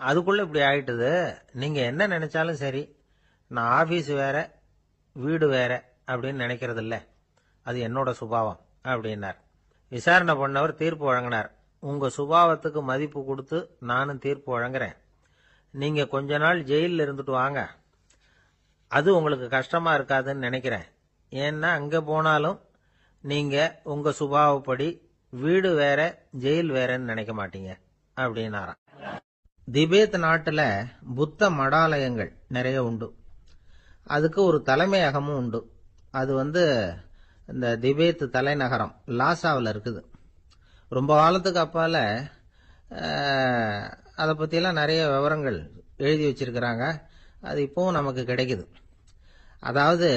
அதுக்குள்ளே இப்படி ஆயிட்டுது. நீங்கள் என்ன நினைச்சாலும் சரி, நான் ஆஃபீஸ் வேற வீடு வேற அப்படின்னு நினைக்கிறது இல்லை, அது என்னோட சுபாவம் அப்படின்னார். விசாரணை பண்ணவர் தீர்ப்பு வழங்கினார். உங்கள் சுபாவத்துக்கு மதிப்பு கொடுத்து நானும் தீர்ப்பு வழங்குறேன். நீங்கள் கொஞ்ச நாள் ஜெயிலில் இருந்துட்டு வாங்க, அது உங்களுக்கு கஷ்டமாக இருக்காதுன்னு நினைக்கிறேன். ஏன்னா அங்க போனாலும் நீங்க உங்க சுபாவப்படி வீடு வேற ஜெயில் வேறன்னு நினைக்க மாட்டீங்க அப்படின்னாராம். திபேத் நாட்டுல புத்த மடாலயங்கள் நிறைய உண்டு. அதுக்கு ஒரு தலைமையகமும் உண்டு. அது இந்த திபேத் தலைநகரம் லாசாவில் இருக்குது. ரொம்ப காலத்துக்கு அப்பால அதை பற்றியெல்லாம் நிறைய விவரங்கள் எழுதி வச்சிருக்கிறாங்க. அது இப்போவும் நமக்கு கிடைக்குது. அதாவது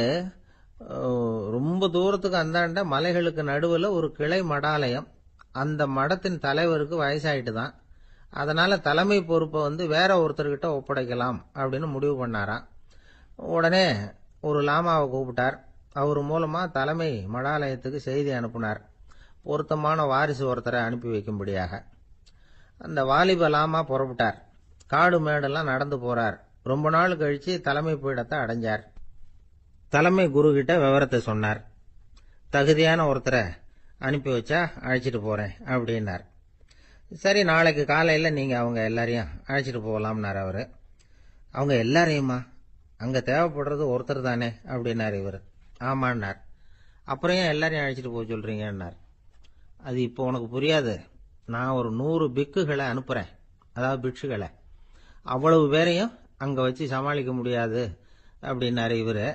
ரொம்ப தூரத்துக்கு அந்தாண்ட மலைகளுக்கு நடுவில் ஒரு கிளை மடாலயம். அந்த மடத்தின் தலைவருக்கு வயசாயிட்டு தான். அதனால தலைமை பொறுப்பை வேற ஒருத்தர்கிட்ட ஒப்படைக்கலாம் அப்படின்னு முடிவு பண்ணாராம். உடனே ஒரு லாமாவை கூப்பிட்டார். அவர் மூலமா தலைமை மடாலயத்துக்கு செய்தி அனுப்புனார், பொருத்தமான வாரிசு ஒருத்தரை அனுப்பி வைக்கும்படியாக. அந்த வாலிப லாமா புறப்பட்டார். காடு மேடெல்லாம் நடந்து போறார். ரொம்ப நாள் கழிச்சு தலைமை பீடத்தை அடைஞ்சார். தலைமை குரு கிட்ட விவரத்தை சொன்னார். தகுதியான ஒருத்தரை அனுப்பி வச்சா அழைச்சிட்டு போறேன் அப்படின்னார். சரி, நாளைக்கு காலையில நீங்க அவங்க எல்லாரையும் அழைச்சிட்டு போகலாம்னார் அவரு. அவங்க எல்லாரையுமா? அங்க தேவைப்படுறது ஒருத்தர் தானே அப்படின்னார் இவர். ஆமான்னார். அப்புறம் ஏன் எல்லாரையும் அழைச்சிட்டு போக சொல்றீங்கன்னார். அது இப்போ உனக்கு புரியாது. நான் ஒரு 100 பிக்குகளை அனுப்புறேன், அதாவது பிக்ஷுகளை. அவ்வளவு பேரையும் அங்க வச்சு சமாளிக்க முடியாது அப்படின்னாரு இவரு.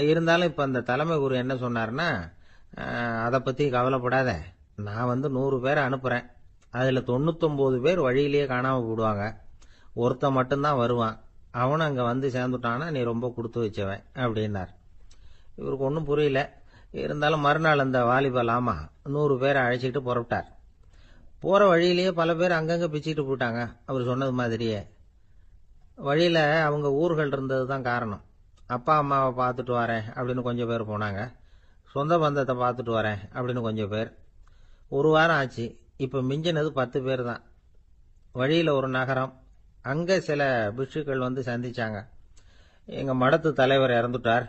இருந்தாலும் இப்ப அந்த தலைமை குரு என்ன சொன்னார்னா, அதை பத்தி கவலைப்படாத, நான் 100 பேரை அனுப்புறேன். அதுல 99 பேர் வழியிலேயே காணாம போடுவாங்க, ஒருத்தன் மட்டும்தான் வருவான். அவனும் அங்க சேர்ந்துட்டானா நீ ரொம்ப கொடுத்து வச்சவன் அப்படின்னார். இவருக்கு ஒன்றும் புரியல. இருந்தாலும் மறுநாள் அந்த வாலிப லாமா 100 பேரை அழைச்சிட்டு புறப்பட்டார். போற வழியிலேயே பல பேர் அங்கங்க பிச்சுட்டு போட்டாங்க. அவர் சொன்னது மாதிரியே வழியில அவங்க ஊர்கள் இருந்தது தான் காரணம். அப்பா அம்மாவை பார்த்துட்டு வரேன் அப்படின்னு கொஞ்சம் பேர் போனாங்க. சொந்த பந்தத்தை பார்த்துட்டு வரேன் அப்படின்னு கொஞ்சம் பேர். ஒரு வாரம் ஆச்சு. இப்ப மிஞ்சினது 10 பேர் தான். வழியில ஒரு நகரம். அங்க சில பிட்சுக்கள் சந்திச்சாங்க. எங்க மடத்து தலைவர் இறந்துட்டார்,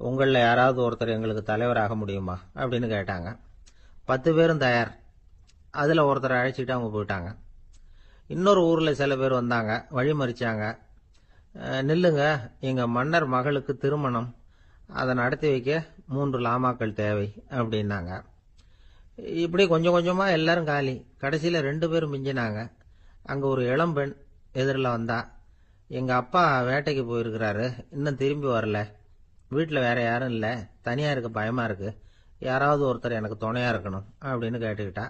உங்களில் யாராவது ஒருத்தர் எங்களுக்கு தலைவராக முடியுமா அப்படின்னு கேட்டாங்க. 10 பேரும் தயார். அதுல ஒருத்தரை அழைச்சிட்டு அவங்க போயிட்டாங்க. இன்னொரு ஊர்ல சில பேர் வந்தாங்க, வழி மறிச்சாங்க. நில்லுங்க, எங்க மன்னர் மகளுக்கு திருமணம், அதை நடத்தி வைக்க 3 லாமாக்கள் தேவை அப்படின்னாங்க. இப்படி கொஞ்சம் கொஞ்சமா எல்லாரும் காலி. கடைசியில 2 பேரும் மிஞ்சினாங்க. அங்க ஒரு இளம்பெண் எதிரில் வந்தா, எங்க அப்பா வேட்டைக்கு போயிருக்கிறாரு, இன்னும் திரும்பி வரல, வீட்டுல வேற யாரும் இல்ல, தனியா இருக்க பயமா இருக்கு, யாராவது ஒருத்தர் எனக்கு துணையா இருக்கணும் அப்படின்னு கேட்டுக்கிட்டா.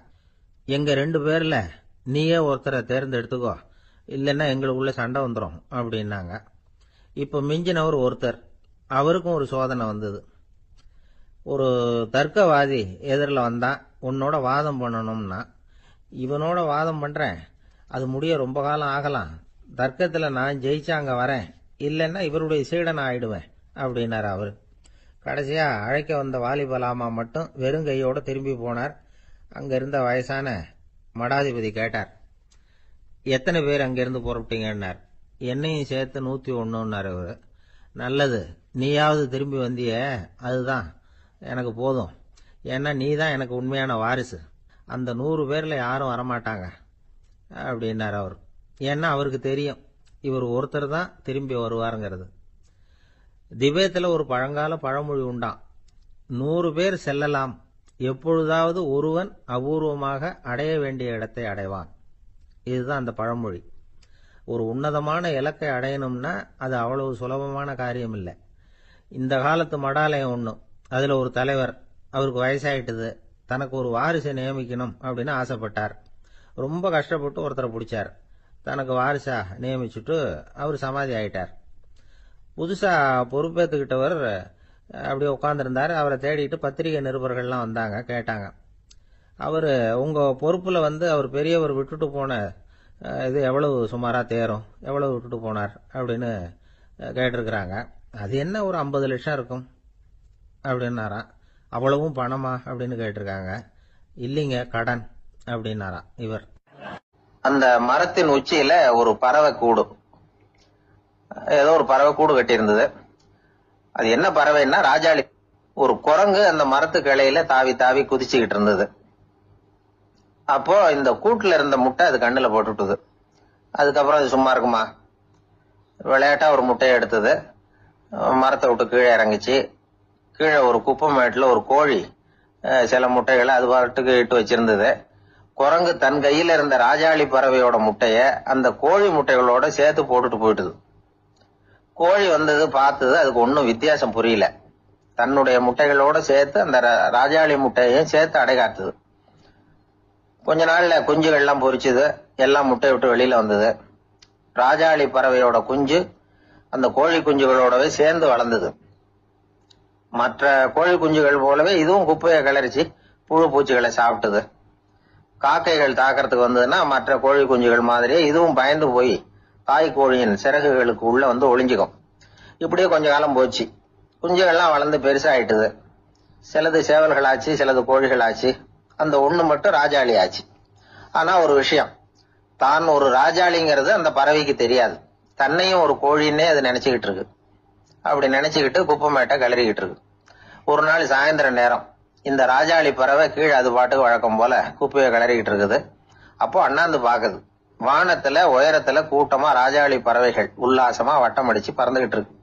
எங்க 2 பேர்ல நீயே ஒருத்தரை தேர்ந்தெடுத்துக்கோ, இல்லைன்னா எங்களுக்குள்ள சண்டை வந்துடும் அப்படின்னாங்க. இப்ப மிஞ்சினவர் ஒருத்தர். அவருக்கும் ஒரு சோதனை வந்தது. ஒரு தர்க்கவாதி எதிரில் வந்தா, உன்னோட வாதம் பண்ணணும்னா. இவனோட வாதம் பண்றேன், அது முடிய ரொம்ப காலம் ஆகலாம், தர்க்கத்துல நான் ஜெயிச்சா அங்க வரேன், இல்லைன்னா இவருடைய சீடனை ஆயிடுவேன் அப்படின்னாரு அவரு. கடைசியா அழைக்க வந்த வாலிபலாமா மட்டும் வெறும் கையோட திரும்பி போனார். அங்க இருந்த வயசான மடாதிபதி கேட்டார், எத்தனை பேர் அங்கிருந்து புறப்பட்டீங்கன்னார். என்னையும் சேர்த்து 101ன்னாரு அவரு. நல்லது, நீயாவது திரும்பி வந்திய, அதுதான் எனக்கு போதும். ஏன்னா நீ தான் எனக்கு உண்மையான வாரிசு. அந்த 100 பேர்ல யாரும் வரமாட்டாங்க அப்படின்னாரு அவர். ஏன்னா அவருக்கு தெரியும் இவர் ஒருத்தர் தான் திரும்பி வருவாருங்கிறது. திபேத்தில் ஒரு பழங்கால பழமொழி உண்டாம், 100 பேர் செல்லலாம், எப்பொழுதாவது ஒருவன் அபூர்வமாக அடைய வேண்டிய இடத்தை அடைவான். இதுதான் அந்த பழமொழி. ஒரு உன்னதமான இலக்கை அடையணும்னா அது அவ்வளவு சுலபமான காரியம் இல்லை. இந்த காலத்து மடாலயம் ஒண்ணு, அதுல ஒரு தலைவர், அவருக்கு வயசாயிட்டுது, தனக்கு ஒரு வாரிசை நியமிக்கணும் அப்படின்னு ஆசைப்பட்டார். ரொம்ப கஷ்டப்பட்டு ஒருத்தரை பிடிச்சார், தனக்கு வாரிசா நியமிச்சுட்டு அவர் சமாதி ஆயிட்டார். புதுசா பொறுப்பேற்றுக்கிட்டவர் அப்படியே உட்கார்ந்துருந்தார். அவரை தேடிட்டு பத்திரிகை நிருபர்கள்லாம் வந்தாங்க, கேட்டாங்க. அவரு உங்க பொறுப்புல அவர் பெரியவர் விட்டுட்டு போன இது எவ்வளவு சுமாரா தேரும், எவ்வளவு விட்டுட்டு போனார் அப்படின்னு கேட்டிருக்கிறாங்க. அது என்ன ஒரு 50 லட்சம் இருக்கும் அப்படின்னாராம். அவ்வளவும் பணமா அப்படின்னு கேட்டிருக்காங்க. இல்லைங்க, கடன் அப்படின்னாராம் இவர். அந்த மரத்தின் உச்சியில ஒரு பறவை கூடு, ஏதோ ஒரு பறவை கூடு கட்டி இருந்தது. அது என்ன பறவைன்னா ராஜாளி. ஒரு குரங்கு அந்த மரத்து கிளையில தாவி தாவி குதிச்சுக்கிட்டு இருந்தது. அப்போ இந்த கூட்டுல இருந்த முட்டை அது கண்ணுல போட்டுட்டுது. அதுக்கப்புறம் அது சும்மா இருக்குமா, விளையாட்டா ஒரு முட்டையை எடுத்தது, மரத்தை விட்டு கீழே இறங்கிச்சு, கீழே ஒரு குப்பை மேட்டுல ஒரு கோழி சில முட்டைகளை அது பாட்டுக்கு இட்டு வச்சிருந்தது. குரங்கு தன் கையில இருந்த ராஜாளி பறவையோட முட்டைய அந்த கோழி முட்டைகளோட சேர்த்து போட்டுட்டு போயிட்டுது. கோழி வந்தது, பார்த்தது, அதுக்கு ஒன்னும் வித்தியாசம் புரியல. தன்னுடைய முட்டைகளோட சேர்த்து அந்த ராஜாளி முட்டையையும் சேர்த்து அடைகாத்துது. கொஞ்ச நாள்ல குஞ்சுகள் எல்லாம் பொரிச்சுது, எல்லாம் முட்டை விட்டு வெளியில வந்தது. ராஜாளி பறவையோட குஞ்சு அந்த கோழி குஞ்சுகளோடவே சேர்ந்து வளர்ந்தது. மற்ற கோழி குஞ்சுகள் போலவே இதுவும் குப்பையை கிளறிச்சு புழு பூச்சிகளை சாப்பிட்டது. காக்கைகள் தாக்கிறதுக்கு வந்ததுன்னா மற்ற கோழி குஞ்சுகள் மாதிரியே இதுவும் பயந்து போய் தாய் கோழியின் சிறகுகளுக்கு உள்ள வந்து ஒளிஞ்சுக்கும். இப்படியே கொஞ்ச காலம் போச்சு. குஞ்சுகள்லாம் வளர்ந்து பெருசாயிட்டுது. சிலது சேவல்களாச்சு, சிலது கோழிகளாச்சு. அந்த ஒண்ணு மட்டும் ராஜாளி ஆச்சு. ஆனா ஒரு விஷயம், தான் ஒரு ராஜாளிங்கிறது அந்த பறவைக்கு தெரியாது. தன்னையும் ஒரு கோழின்னே அது நினைச்சுக்கிட்டு இருக்கு. அப்படி நினைச்சுக்கிட்டு குப்பை மேட்டை கிளறிக்கிட்டு இருக்கு. ஒரு நாள் சாயந்தர நேரம் இந்த ராஜாளி பறவை கீழே அது பாட்டுக்கு வழக்கம் போல குப்பையை கிளறிக்கிட்டு இருக்குது. அப்போ அண்ணாந்து பாக்குது. வானத்துல உயரத்துல கூட்டமா ராஜாளி பறவைகள் உல்லாசமா வட்டம் அடிச்சு பறந்துகிட்டு இருக்கு.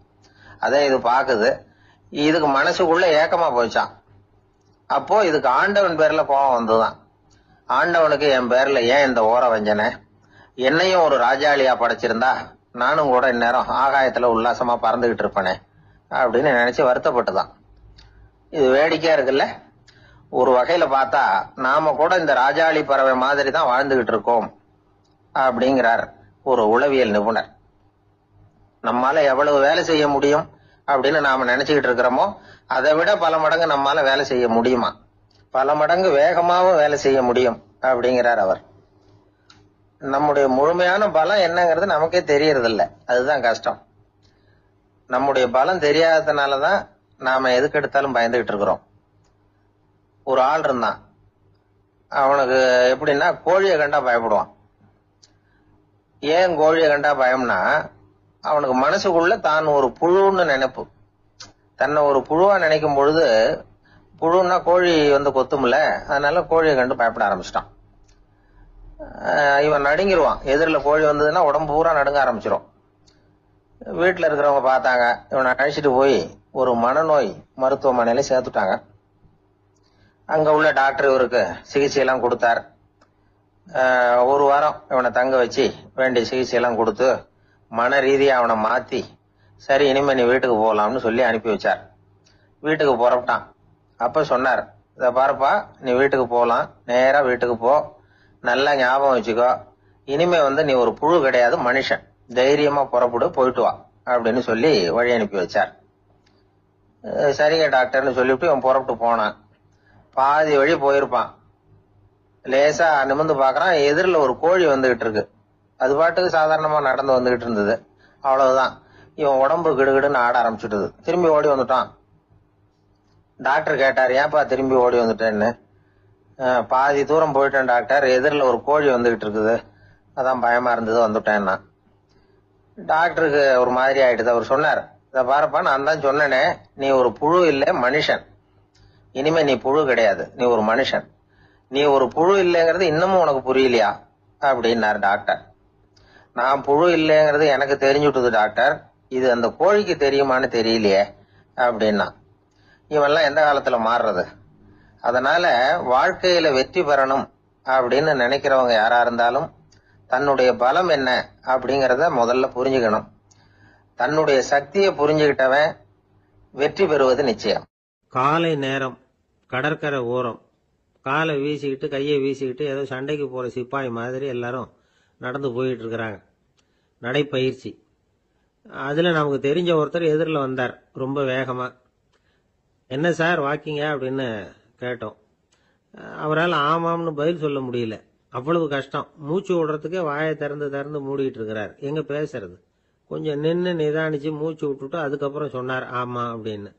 அதே இது பாக்குது. இதுக்கு மனசுக்குள்ள ஏக்கமா போச்சான். அப்போ இதுக்கு ஆண்டவன் பேர்ல கோபம் வந்துதான். ஆண்டவனுக்கு என் பேர்ல ஏன் இந்த ஓர வஞ்சனை? என்னையும் ஒரு ராஜாளியா படைச்சிருந்தா நானும் கூட இந்நேரம் ஆகாயத்துல உல்லாசமா பறந்துகிட்டு இருப்பேனே அப்படின்னு நினைச்சு வருத்தப்பட்டுதான். இது வேடிக்கையா இருக்குல்ல. ஒரு வகையில பார்த்தா நாம கூட இந்த ராஜாளி பறவை மாதிரி தான் வாழ்ந்துகிட்டு இருக்கோம் அப்படிங்கிறார் ஒரு உளவியல் நிபுணர். நம்மால எவ்வளவு வேலை செய்ய முடியும் அப்படின்னு நாம நினைச்சுக்கிட்டு இருக்கிறோமோ அதை விட பல மடங்கு நம்மால வேலை செய்ய முடியுமா, பல மடங்கு வேகமாவும் வேலை செய்ய முடியும் அப்படிங்கிறார் அவர். நம்முடைய முழுமையான பலம் என்னங்கிறது நமக்கே தெரியறது இல்ல. அதுதான் கஷ்டம். நம்முடைய பலம் தெரியாததுனாலதான் நாம எதுக்கு எடுத்தாலும் பயந்துகிட்டு இருக்கிறோம். ஒரு ஆள் இருந்தான். அவனுக்கு எப்படின்னா கோழியை கண்டா பயப்படுவான். ஏன் கோழியை கண்டா பயம்னா, அவனுக்கு மனசுக்குள்ள தான் ஒரு புழுன்னு நினைப்பு. தன்னை ஒரு புழுவா நினைக்கும் பொழுது, புழுன்னா கோழி வந்து கொத்தும்ல, அதனால கோழியை கண்டு பயப்பட ஆரம்பிச்சிட்டான். இவன் நடுங்கிருவான். எதிரில கோழி வந்ததுன்னா உடம்பு பூரா நடுங்க ஆரம்பிச்சிடும். வீட்டுல இருக்கிறவங்க பார்த்தாங்க. இவனை அழைச்சிட்டு போய் ஒரு மனநோய் மருத்துவமனையில சேர்த்துட்டாங்க. அங்க உள்ள டாக்டர் இவருக்கு சிகிச்சை எல்லாம் கொடுத்தார். ஒரு வாரம் இவனை தங்க வச்சு வேண்டிய சிகிச்சை எல்லாம் கொடுத்து மன ரீதியா அவனை மாத்தி, சரி இனிமே நீ வீட்டுக்கு போகலாம்னு சொல்லி அனுப்பி வச்சார். வீட்டுக்கு புறப்பட்டான். அப்ப சொன்னார், இத பாருப்பா, நீ வீட்டுக்கு போகலாம், நேரா வீட்டுக்கு போ, நல்லா ஞாபகம் வச்சுக்கோ, இனிமே வந்து நீ ஒரு புழு கிடையாது, மனுஷன், தைரியமா புறப்படு, போயிட்டு வா அப்படின்னு சொல்லி வழி அனுப்பி வச்சார். சரிங்க டாக்டர்னு சொல்லிவிட்டு இவன் புறப்பட்டு போனான். பாதி வழி போயிருப்பான். லேசா நிமிர்ந்து பாக்குறான், எதிரில் ஒரு கோழி வந்துகிட்டு இருக்கு. அது பாட்டுக்கு சாதாரணமா நடந்து வந்துகிட்டு இருந்தது. அவ்வளவுதான், இவன் உடம்பு கிடுகிடுன்னு ஆட ஆரம்பிச்சுட்டுது. திரும்பி ஓடி வந்துட்டான். டாக்டர் கேட்டார், ஏன்பா திரும்பி ஓடி வந்துட்டேன்னு. பாதி தூரம் போயிட்டேன் டாக்டர், எதிரில் ஒரு கோழி வந்துகிட்டு இருக்குது, அதான் பயமா இருந்தது வந்துட்டேன்னா. டாக்டருக்கு ஒரு மாதிரி ஆயிடுது. அவர் சொன்னார், இத பாருப்பா, நான் தான் சொன்னேனே, நீ ஒரு புழு இல்லை, மனுஷன். இனிமே நீ புழு கிடையாது, நீ ஒரு மனுஷன். நீ ஒரு புழு இல்லைங்கிறது இன்னமும் உனக்கு புரியலையா அப்படின்னாரு டாக்டர். நான் புழு இல்லைங்கிறது எனக்கு தெரிஞ்சுட்டுது டாக்டர், இது அந்த கோழிக்கு தெரியுமான்னு தெரியலையே அப்படின்னா. இவெல்லாம் எந்த காலத்துல மாறுறது? அதனால வாழ்க்கையில வெற்றி பெறணும் அப்படின்னு நினைக்கிறவங்க யாரா இருந்தாலும் தன்னுடைய பலம் என்ன அப்படிங்கறத முதல்ல புரிஞ்சுக்கணும். தன்னுடைய சக்தியை புரிஞ்சுக்கிட்டவன் வெற்றி பெறுவது நிச்சயம். காலை நேரம், கடற்கரை ஓரம், காலை வீசிக்கிட்டு கையை வீசிக்கிட்டு ஏதோ சண்டைக்கு போற சிப்பாய் மாதிரி எல்லாரும் நடந்து போயிட்டு இருக்கிறாங்க. நடைப்பயிற்சி. அதுல நமக்கு தெரிஞ்ச ஒருத்தர் எதிரில் வந்தார் ரொம்ப வேகமா. என்ன சார் வாக்கிங்க அப்படின்னு கேட்டோம். அவரால் ஆமாம்னு பதில் சொல்ல முடியல. அவ்வளவு கஷ்டம். மூச்சு விடுறதுக்கே வாயை திறந்து திறந்து மூடிட்டு இருக்கிறார். எங்க பேசுறது? கொஞ்சம் நின்று நிதானிச்சு மூச்சு விட்டுட்டு அதுக்கப்புறம் சொன்னார் ஆமா அப்படின்னு.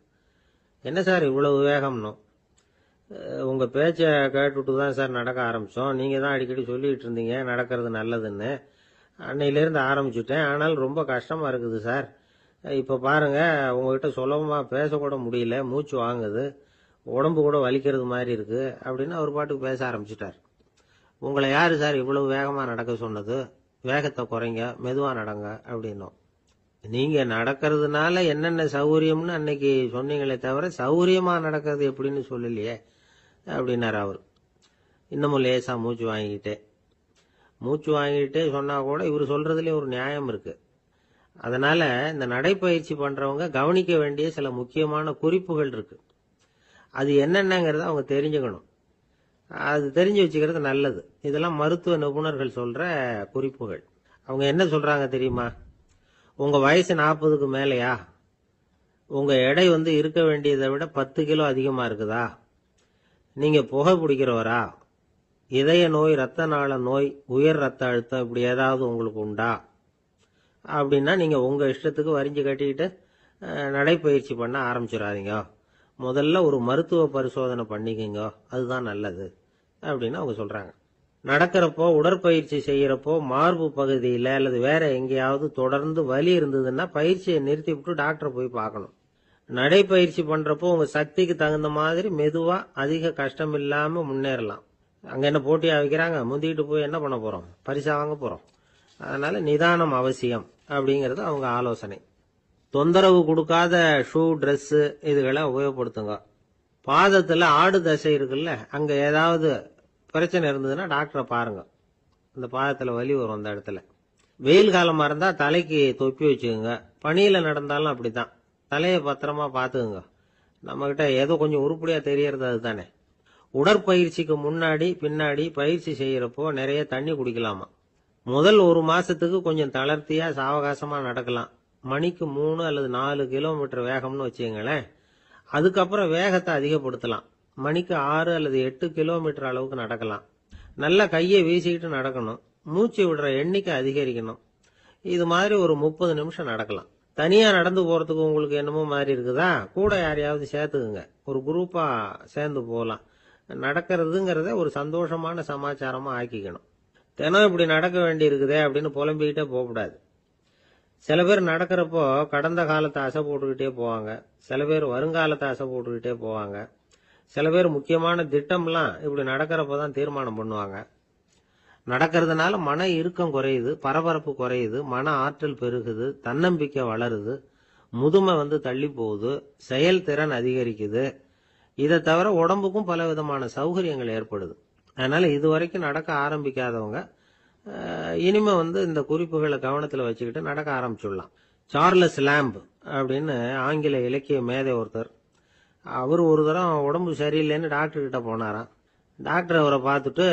என்ன சார் இவ்வளவு வேகம்னோம். உங்க பேச்ச கேட்டுட்டு தான் சார் நடக்க ஆரம்பிச்சோம். நீங்க தான் அடிக்கடி சொல்லிட்டு இருந்தீங்க நடக்கிறது நல்லதுன்னு. அன்னையிலேருந்து ஆரம்பிச்சுட்டேன். ஆனால் ரொம்ப கஷ்டமா இருக்குது சார். இப்ப பாருங்க, உங்ககிட்ட சுலபமா பேசக்கூட முடியல, மூச்சு வாங்குது, உடம்பு கூட வலிக்கிறது மாதிரி இருக்கு அப்படின்னு அவர் பாட்டுக்கு பேச ஆரம்பிச்சுட்டார். உங்களை யாரு சார் இவ்வளவு வேகமா நடக்க சொன்னது? வேகத்தை குறைங்க, மெதுவா நடங்க அப்படின்னோம். நீங்க நடக்கிறதுனால என்னென்ன சௌகரியம்னு அன்னைக்கு சொன்னீங்களே தவிர சௌகரியமா நடக்கிறது எப்படின்னு சொல்லலையே அப்படின்னாரு அவர். இன்னமும் லேசா மூச்சு வாங்கிட்டே சொன்னா கூட இவர் சொல்றதுலயும் ஒரு நியாயம் இருக்கு. அதனால இந்த நடைப்பயிற்சி பண்றவங்க கவனிக்க வேண்டிய சில முக்கியமான குறிப்புகள் இருக்கு. அது என்னென்னங்கிறத அவங்க தெரிஞ்சுக்கணும். அது தெரிஞ்சு வச்சுக்கிறது நல்லது. இதெல்லாம் மருத்துவ நிபுணர்கள் சொல்ற குறிப்புகள். அவங்க என்ன சொல்றாங்க தெரியுமா? உங்க வயசு 40க்கு மேலையா? உங்க எடை இருக்க வேண்டியதை விட 10 கிலோ அதிகமா இருக்குதா? நீங்க புகை பிடிக்கிறவரா? இதய நோய், ரத்த நாள நோய், உயர் ரத்த அழுத்தம் இப்படி ஏதாவது உங்களுக்கு உண்டா? அப்படின்னா நீங்க உங்க இஷ்டத்துக்கு வரிஞ்சு கட்டிக்கிட்டு நடைப்பயிற்சி பண்ண ஆரம்பிச்சிடாதீங்க. முதல்ல ஒரு மருத்துவ பரிசோதனை பண்ணிக்கங்க, அதுதான் நல்லது அப்படின்னு அவங்க சொல்றாங்க. நடக்கிறப்போ, உடற்பயிற்சி செய்யறப்போ மார்பு பகுதியில அல்லது வேற எங்கேயாவது தொடர்ந்து வலி இருந்ததுன்னா பயிற்சியை நிறுத்தி விட்டு டாக்டரை போய் பார்க்கணும். நடைப்பயிற்சி பண்றப்போ உங்க சக்திக்கு தகுந்த மாதிரி மெதுவா அதிக கஷ்டம் இல்லாம முன்னேறலாம். அங்க என்ன போட்டியா வைக்கிறாங்க? முந்திக்கிட்டு போய் என்ன பண்ண போறோம்? பரிசா வாங்க போறோம். அதனால நிதானம் அவசியம் அப்படிங்கறது அவங்க ஆலோசனை. தொந்தரவு கொடுக்காத ஷூ, டிரெஸ் இதுகளை உபயோகப்படுத்துங்க. பாதத்துல ஆடு தசை இருக்குல்ல, அங்க ஏதாவது பிரச்சனை இருந்ததுன்னா டாக்டரை பாருங்க. அந்த பாதத்துல வலி வரும் அந்த இடத்துல. வெயில் காலமா இருந்தா தலைக்கு தொப்பி வச்சுக்கோங்க. பனியில நடந்தாலும் அப்படித்தான். தலையை பத்திரமா பாத்துக்குங்க. நம்ம கிட்ட ஏதோ கொஞ்சம் உருப்படியா தெரியறது அதுதானே. உடற்பயிற்சிக்கு முன்னாடி பின்னாடி பயிற்சி செய்யறப்போ நிறைய தண்ணி குடிக்கலாமா. முதல் 1 மாசத்துக்கு கொஞ்சம் தளர்த்தியா சாவகாசமா நடக்கலாம். மணிக்கு 3 அல்லது 4 கிலோமீட்டர் வேகம்னு வச்சுங்களேன். அதுக்கப்புறம் வேகத்தை அதிகப்படுத்தலாம். மணிக்கு 6 அல்லது 8 கிலோமீட்டர் அளவுக்கு நடக்கலாம். நல்லா கையை வீசிக்கிட்டு நடக்கணும். மூச்சு விடுற எண்ணிக்கை அதிகரிக்கணும். இது மாதிரி ஒரு 30 நிமிஷம் நடக்கலாம். தனியா நடந்து போறதுக்கு உங்களுக்கு என்னமோ மாதிரி இருக்குதா? கூட யாரையாவது சேர்த்துக்குங்க. ஒரு குரூப்பா சேர்ந்து போகலாம். நடக்கிறதுங்கிறத ஒரு சந்தோஷமான சமாச்சாரமா ஆக்கிக்கணும். தினம் இப்படி நடக்க வேண்டி இருக்குதே அப்படின்னு புலம்பிக்கிட்டே போகக்கூடாது. சில பேர் நடக்கிறப்போ கடந்த காலத்தை அசை போட்டுக்கிட்டே போவாங்க. சில பேர் வருங்காலத்தை அசை போட்டுக்கிட்டே போவாங்க. சில பேர் முக்கியமான திட்டம்லாம் இப்படி நடக்கிறப்பதான் தீர்மானம் பண்ணுவாங்க. நடக்கிறதுனால மன இறுக்கம் குறையுது, பரபரப்பு குறையுது, மன ஆற்றல் பெருகுது, தன்னம்பிக்கை வளருது, முதுமை தள்ளி போகுது, செயல்திறன் அதிகரிக்குது. இதை தவிர உடம்புக்கும் பல விதமான சௌகரியங்கள் ஏற்படுது. அதனால இதுவரைக்கும் நடக்க ஆரம்பிக்காதவங்க இனிமே இந்த குறிப்புகளை கவனத்துல வச்சுக்கிட்டு நடக்க ஆரம்பிச்சுடலாம். சார்லஸ் லேம்ப் அப்படின்னு ஆங்கில இலக்கிய மேதை ஒருத்தர், அவர் ஒரு தரம் உடம்பு சரியில்லைன்னு டாக்டர் கிட்ட போனாராம். டாக்டர் அவரை பார்த்துட்டு,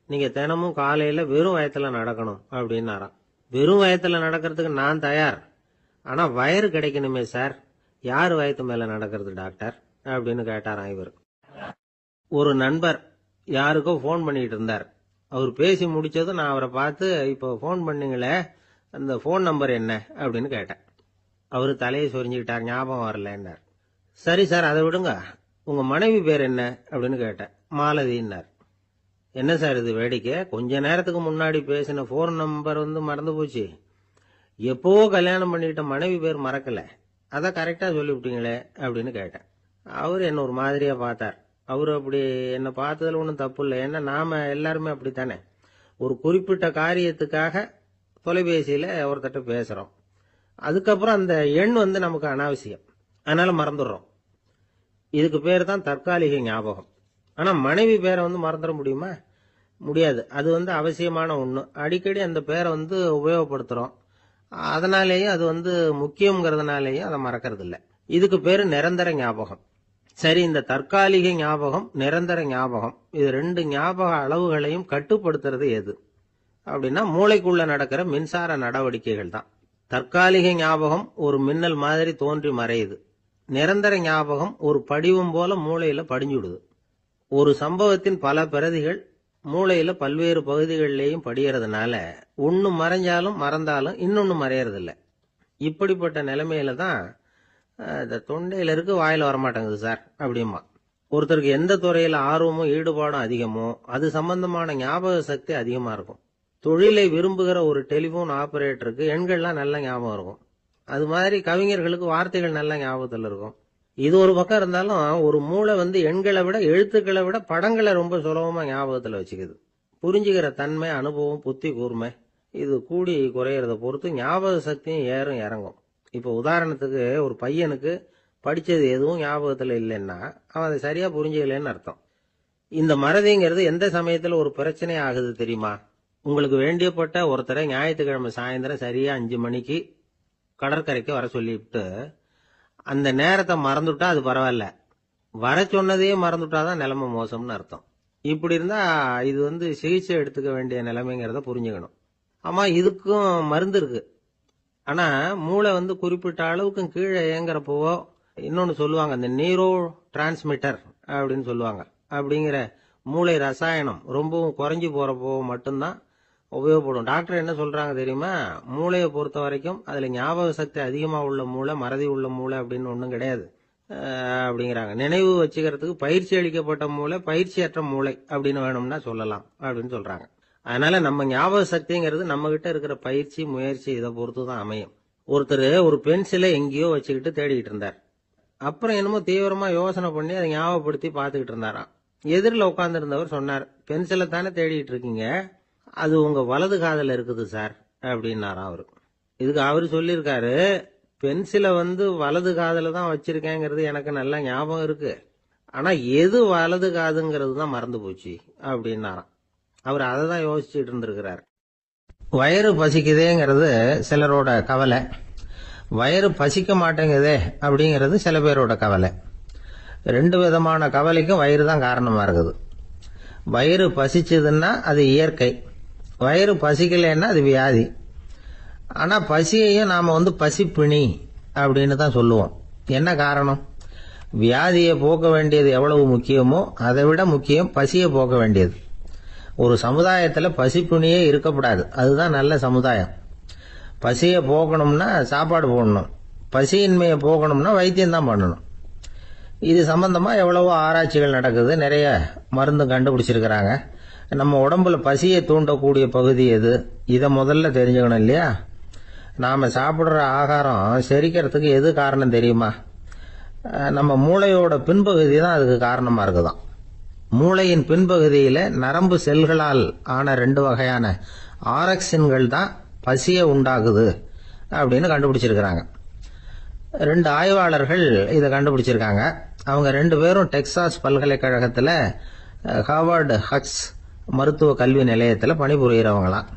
நீங்க தினமும் காலையில வெறும் வயத்துல நடக்கணும் அப்படின்னாராம். வெறும் வயத்துல நடக்கிறதுக்கு நான் தயார், ஆனா வயிறு கிடைக்கணுமே சார். யாரு வயத்து மேல நடக்கிறது டாக்டர் அப்படின்னு கேட்டாராம் இவர். ஒரு நண்பர் யாருக்கோ போன் பண்ணிட்டு இருந்தார். அவர் பேசி முடிச்சதும் நான் அவரை பார்த்து, இப்போ போன் பண்ணீங்களே அந்த போன் நம்பர் என்ன அப்படின்னு கேட்டேன். அவரு தலையை சொரிஞ்சுக்கிட்டார். ஞாபகம் வரலன்னார். சரி சார், அதை விடுங்க, உங்க மனைவி பேர் என்ன அப்படின்னு கேட்டேன். மாலதின்னார். என்ன சார் இது வேடிக்கை? கொஞ்ச நேரத்துக்கு முன்னாடி பேசின போன் நம்பர் மறந்து போச்சு. எப்போ கல்யாணம் பண்ணிக்கிட்ட மனைவி பேர் மறக்கல, அதான் கரெக்டா சொல்லிவிட்டீங்களே அப்படின்னு கேட்டேன். அவரு என்ன ஒரு மாதிரியா பார்த்தார். அவரு அப்படி என்ன பார்த்ததுல ஒன்றும் தப்பு இல்லை. ஏன்னா நாம எல்லாருமே அப்படித்தானே. ஒரு குறிப்பிட்ட காரியத்துக்காக தொலைபேசியில ஒருத்தட்ட பேசுறோம். அதுக்கப்புறம் அந்த எண் நமக்கு அனாவசியம், அதனால மறந்துடுறோம். இதுக்கு பேர் தான் தற்காலிக ஞாபகம். ஆனா மனைவி பேரை மறந்துட முடியுமா? முடியாது. அது அவசியமான ஒண்ணு. அடிக்கடி அந்த பேரை உபயோகப்படுத்துறோம். அதனாலேயும் அது முக்கியங்கிறதுனாலேயும் அதை மறக்கிறது இல்லை. இதுக்கு பேரு நிரந்தர ஞாபகம். சரி, இந்த தற்காலிக ஞாபகம், நிரந்தர ஞாபகம், இது 2 ஞாபக அளவுகளையும் கட்டுப்படுத்துறது எது அப்படின்னா மூளைக்குள்ள நடக்கிற மின்சார நடவடிக்கைகள் தான். தற்காலிக ஞாபகம் ஒரு மின்னல் மாதிரி தோன்றி மறையுது. நிரந்தர ஞாபகம் ஒரு படிவம் போல மூளையில படிஞ்சுடுது. ஒரு சம்பவத்தின் பல பிரதிகள் மூளையில பல்வேறு பகுதிகளிலேயும் படியறதுனால ஒன்னு மறைஞ்சாலும் மறந்தாலும் இன்னொன்னு மறையறதில்ல. இப்படிப்பட்ட நிலைமையில தான் இந்த தொண்டையில இருக்கு, வாயில வரமாட்டேங்குது சார் அப்படிமா. ஒருத்தருக்கு எந்த துறையில ஆர்வமும் ஈடுபாடும் அதிகமோ அது சம்பந்தமான ஞாபக சக்தி அதிகமா இருக்கும். தொழிலை விரும்புகிற ஒரு டெலிபோன் ஆபரேட்டருக்கு எண்கள்லாம் நல்ல ஞாபகம் இருக்கும். அது மாதிரி கவிஞர்களுக்கு வார்த்தைகள் நல்ல ஞாபகத்தில் இருக்கும். இது ஒரு பக்கம் இருந்தாலும் ஒரு மூளை எண்களை விட எழுத்துக்களை விட படங்களை ரொம்ப சுலபமா ஞாபகத்துல வச்சுக்குது. புரிஞ்சுக்கிற தன்மை, அனுபவம், புத்தி கூர்மை இது கூடி குறையறத பொறுத்து ஞாபக சக்தியும் ஏறும் இறங்கும். இப்போ உதாரணத்துக்கு ஒரு பையனுக்கு படிச்சது எதுவும் ஞாபகத்துல இல்லைன்னா அவன் அதை சரியா புரிஞ்சுக்கலன்னு அர்த்தம். இந்த மறதிங்கிறது எந்த சமயத்துல ஒரு பிரச்சனை ஆகுது தெரியுமா? உங்களுக்கு வேண்டியப்பட்ட ஒருத்தரை ஞாயிற்றுக்கிழமை சாயந்தரம் சரியா 5 மணிக்கு கடற்கரைக்கு வர சொல்லிவிட்டு அந்த நேரத்தை மறந்துட்டா அது பரவாயில்ல, வர சொன்னதையே மறந்துட்டாதான் நிலைமை மோசம்னு அர்த்தம். இப்படி இருந்தா இது சிகிச்சை எடுத்துக்க வேண்டிய நிலைமைங்கிறத புரிஞ்சுக்கணும். ஆமா, இதுக்கும் மருந்து இருக்கு. ஆனா மூளை குறிப்பிட்ட அளவுக்கு கீழே இயங்குறப்போ இன்னொன்னு சொல்லுவாங்க, இந்த நியூரோ டிரான்ஸ்மிட்டர் அப்படின்னு சொல்லுவாங்க. அப்படிங்கிற மூளை ரசாயனம் ரொம்பவும் குறைஞ்சி போறப்போ மட்டும்தான் உபயோகப்படும். டாக்டர் என்ன சொல்றாங்க தெரியுமா? மூளையை பொறுத்த வரைக்கும் அதுல ஞாபக சக்தி அதிகமா உள்ள மூளை, மறதி உள்ள மூளை அப்படின்னு ஒண்ணும் கிடையாது அப்படிங்கிறாங்க. நினைவு வச்சுக்கிறதுக்கு பயிற்சி அளிக்கப்பட்ட மூளை, பயிற்சியற்ற மூளை அப்படின்னு வேணும்னா சொல்லலாம் அப்படின்னு சொல்றாங்க. அதனால நம்ம ஞாபக சக்திங்கிறது நம்ம கிட்ட இருக்கிற பயிற்சி, முயற்சி இதை பொறுத்து தான் அமையும். ஒருத்தர் ஒரு பென்சிலை எங்கேயோ வச்சுக்கிட்டு தேடிக்கிட்டு இருந்தார். அப்புறம் என்னமோ தீவிரமா யோசனை பண்ணி அதை ஞாபகப்படுத்தி பார்த்துக்கிட்டு இருந்தாராம். எதிரில் உட்கார்ந்து இருந்தவர் சொன்னார், பென்சிலை தானே தேடிட்டு இருக்கீங்க, அது உங்க வலது காதுல இருக்குது சார் அப்படின்னாராம் அவரு. இதுக்கு அவரு சொல்லியிருக்காரு, பென்சிலை வலது காதுல தான் வச்சிருக்கேங்கிறது எனக்கு நல்லா ஞாபகம் இருக்கு, ஆனா எது வலது காதுங்கிறது தான் மறந்து போச்சு அப்படின்னாராம். அவர் அதை தான் யோசிச்சுட்டு இருந்திருக்கிறார். வயிறு பசிக்குதேங்கிறது சிலரோட கவலை, வயிறு பசிக்க மாட்டேங்குதே அப்படிங்கிறது சில பேரோட கவலை. 2 விதமான கவலைக்கும் வயிறு தான் காரணமா இருக்குது. வயிறு பசிச்சதுன்னா அது இயற்கை, வயிறு பசிக்கலைன்னா அது வியாதி. ஆனா பசியையும் நாம பசிப்பிணி அப்படின்னு தான் சொல்லுவோம். என்ன காரணம்? வியாதியை போக்க வேண்டியது எவ்வளவு முக்கியமோ அதை விட முக்கியம் பசியை போக்க வேண்டியது. ஒரு சமுதாயத்துல பசிப்பிணியே இருக்கக்கூடாது, அதுதான் நல்ல சமுதாயம். பசியை போக்கணும்னா சாப்பாடு போடணும், பசியின்மையை போக்கணும்னா வைத்தியம் தான் பண்ணணும். இது சம்பந்தமா எவ்வளவோ ஆராய்ச்சிகள் நடக்குது, நிறைய மருந்து கண்டுபிடிச்சிருக்கிறாங்க. நம்ம உடம்புல பசியை தூண்டக்கூடிய பகுதி எது, இதை முதல்ல தெரிஞ்சுக்கணும் இல்லையா? நாம சாப்பிடுற ஆகாரம் செரிக்கிறதுக்கு எது காரணம் தெரியுமா? நம்ம மூளையோட பின்பகுதி தான் அதுக்கு காரணமா இருக்குதாம். மூளையின் பின்பகுதியில நரம்பு செல்களால் ஆன 2 வகையான ஆரக்சின்கள் தான் பசியை உண்டாகுது அப்படின்னு கண்டுபிடிச்சிருக்கிறாங்க. 2 ஆய்வாளர்கள் இதை கண்டுபிடிச்சிருக்காங்க. அவங்க 2 பேரும் டெக்சாஸ் பல்கலைக்கழகத்துல ஹார்வர்டு ஹக்ஸ் மருத்துவ கல்வி நிலையத்தில் பணிபுரிகிறவங்களாம்.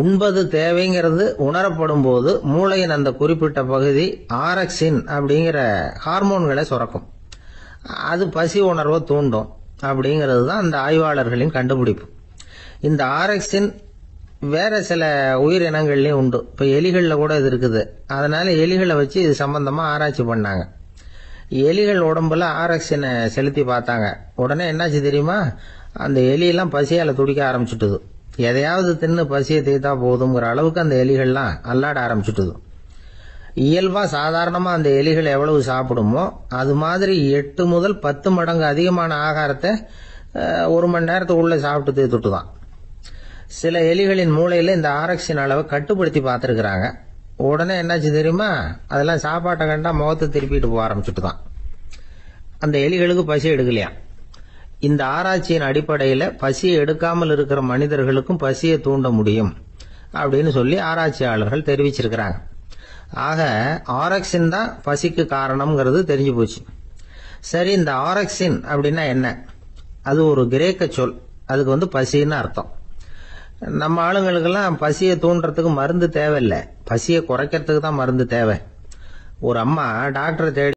உண்பது தேவைங்கிறது உணரப்படும் போது மூளையின் அந்த குறிப்பிட்ட பகுதி ஆரக்சின் அப்படிங்கிற ஹார்மோன்களை சுரக்கும், அது பசி உணர்வை தூண்டும் அப்படிங்கிறது தான் அந்த ஆய்வாளர்களின் கண்டுபிடிப்பு. இந்த ஆரக்சின் வேற சில உயிரினங்கள்லயும் உண்டு. இப்ப எலிகள்ல கூட இது இருக்குது. அதனால எலிகளை வச்சு இது சம்பந்தமா ஆராய்ச்சி பண்ணாங்க. எலிகள் உடம்புல ஆரக்சினை செலுத்தி பார்த்தாங்க. உடனே என்னாச்சு தெரியுமா? அந்த எலியெல்லாம் பசியால துடிக்க ஆரம்பிச்சுட்டுது. எதையாவது தின்னு பசியை தீர்த்தா போதுங்கிற அளவுக்கு அந்த எலிகள்லாம் அல்லாட ஆரம்பிச்சுட்டுது. இயல்பா சாதாரணமா அந்த எலிகள் எவ்வளவு சாப்பிடுமோ அது மாதிரி 8 முதல் 10 மடங்கு அதிகமான ஆகாரத்தை 1 மணி நேரத்துக்குள்ள சாப்பிட்டு தீர்த்துட்டு தான். சில எலிகளின் மூளையில இந்த ஆரக்சின் அளவை கட்டுப்படுத்தி பார்த்திருக்கிறாங்க. உடனே என்னாச்சு தெரியுமா? அதெல்லாம் சாப்பாட்டை கண்டா முகத்தை திருப்பிட்டு போக ஆரம்பிச்சுட்டு தான். அந்த எலிகளுக்கு பசி எடுக்கலையா. இந்த ஆராய்ச்சியின் அடிப்படையில பசியை எடுக்காமல் இருக்கிற மனிதர்களுக்கும் பசியை தூண்ட முடியும் அப்படின்னு சொல்லி ஆராய்ச்சியாளர்கள் தெரிவிச்சிருக்கிறாங்க. ஆக ஆரக்சின் தான் பசிக்கு காரணம்ங்கிறது தெரிஞ்சு போச்சு. சரி, இந்த ஆரக்சின் அப்படின்னா என்ன? அது ஒரு கிரேக்க சொல், அதுக்கு பசின்னு அர்த்தம். நம்ம ஆளுங்களுக்கெல்லாம் பசியை தூண்டுறதுக்கு மருந்து தேவையில்லை, பசியை குறைக்கிறதுக்கு தான் மருந்து தேவை. ஒரு அம்மா டாக்டரை தேடி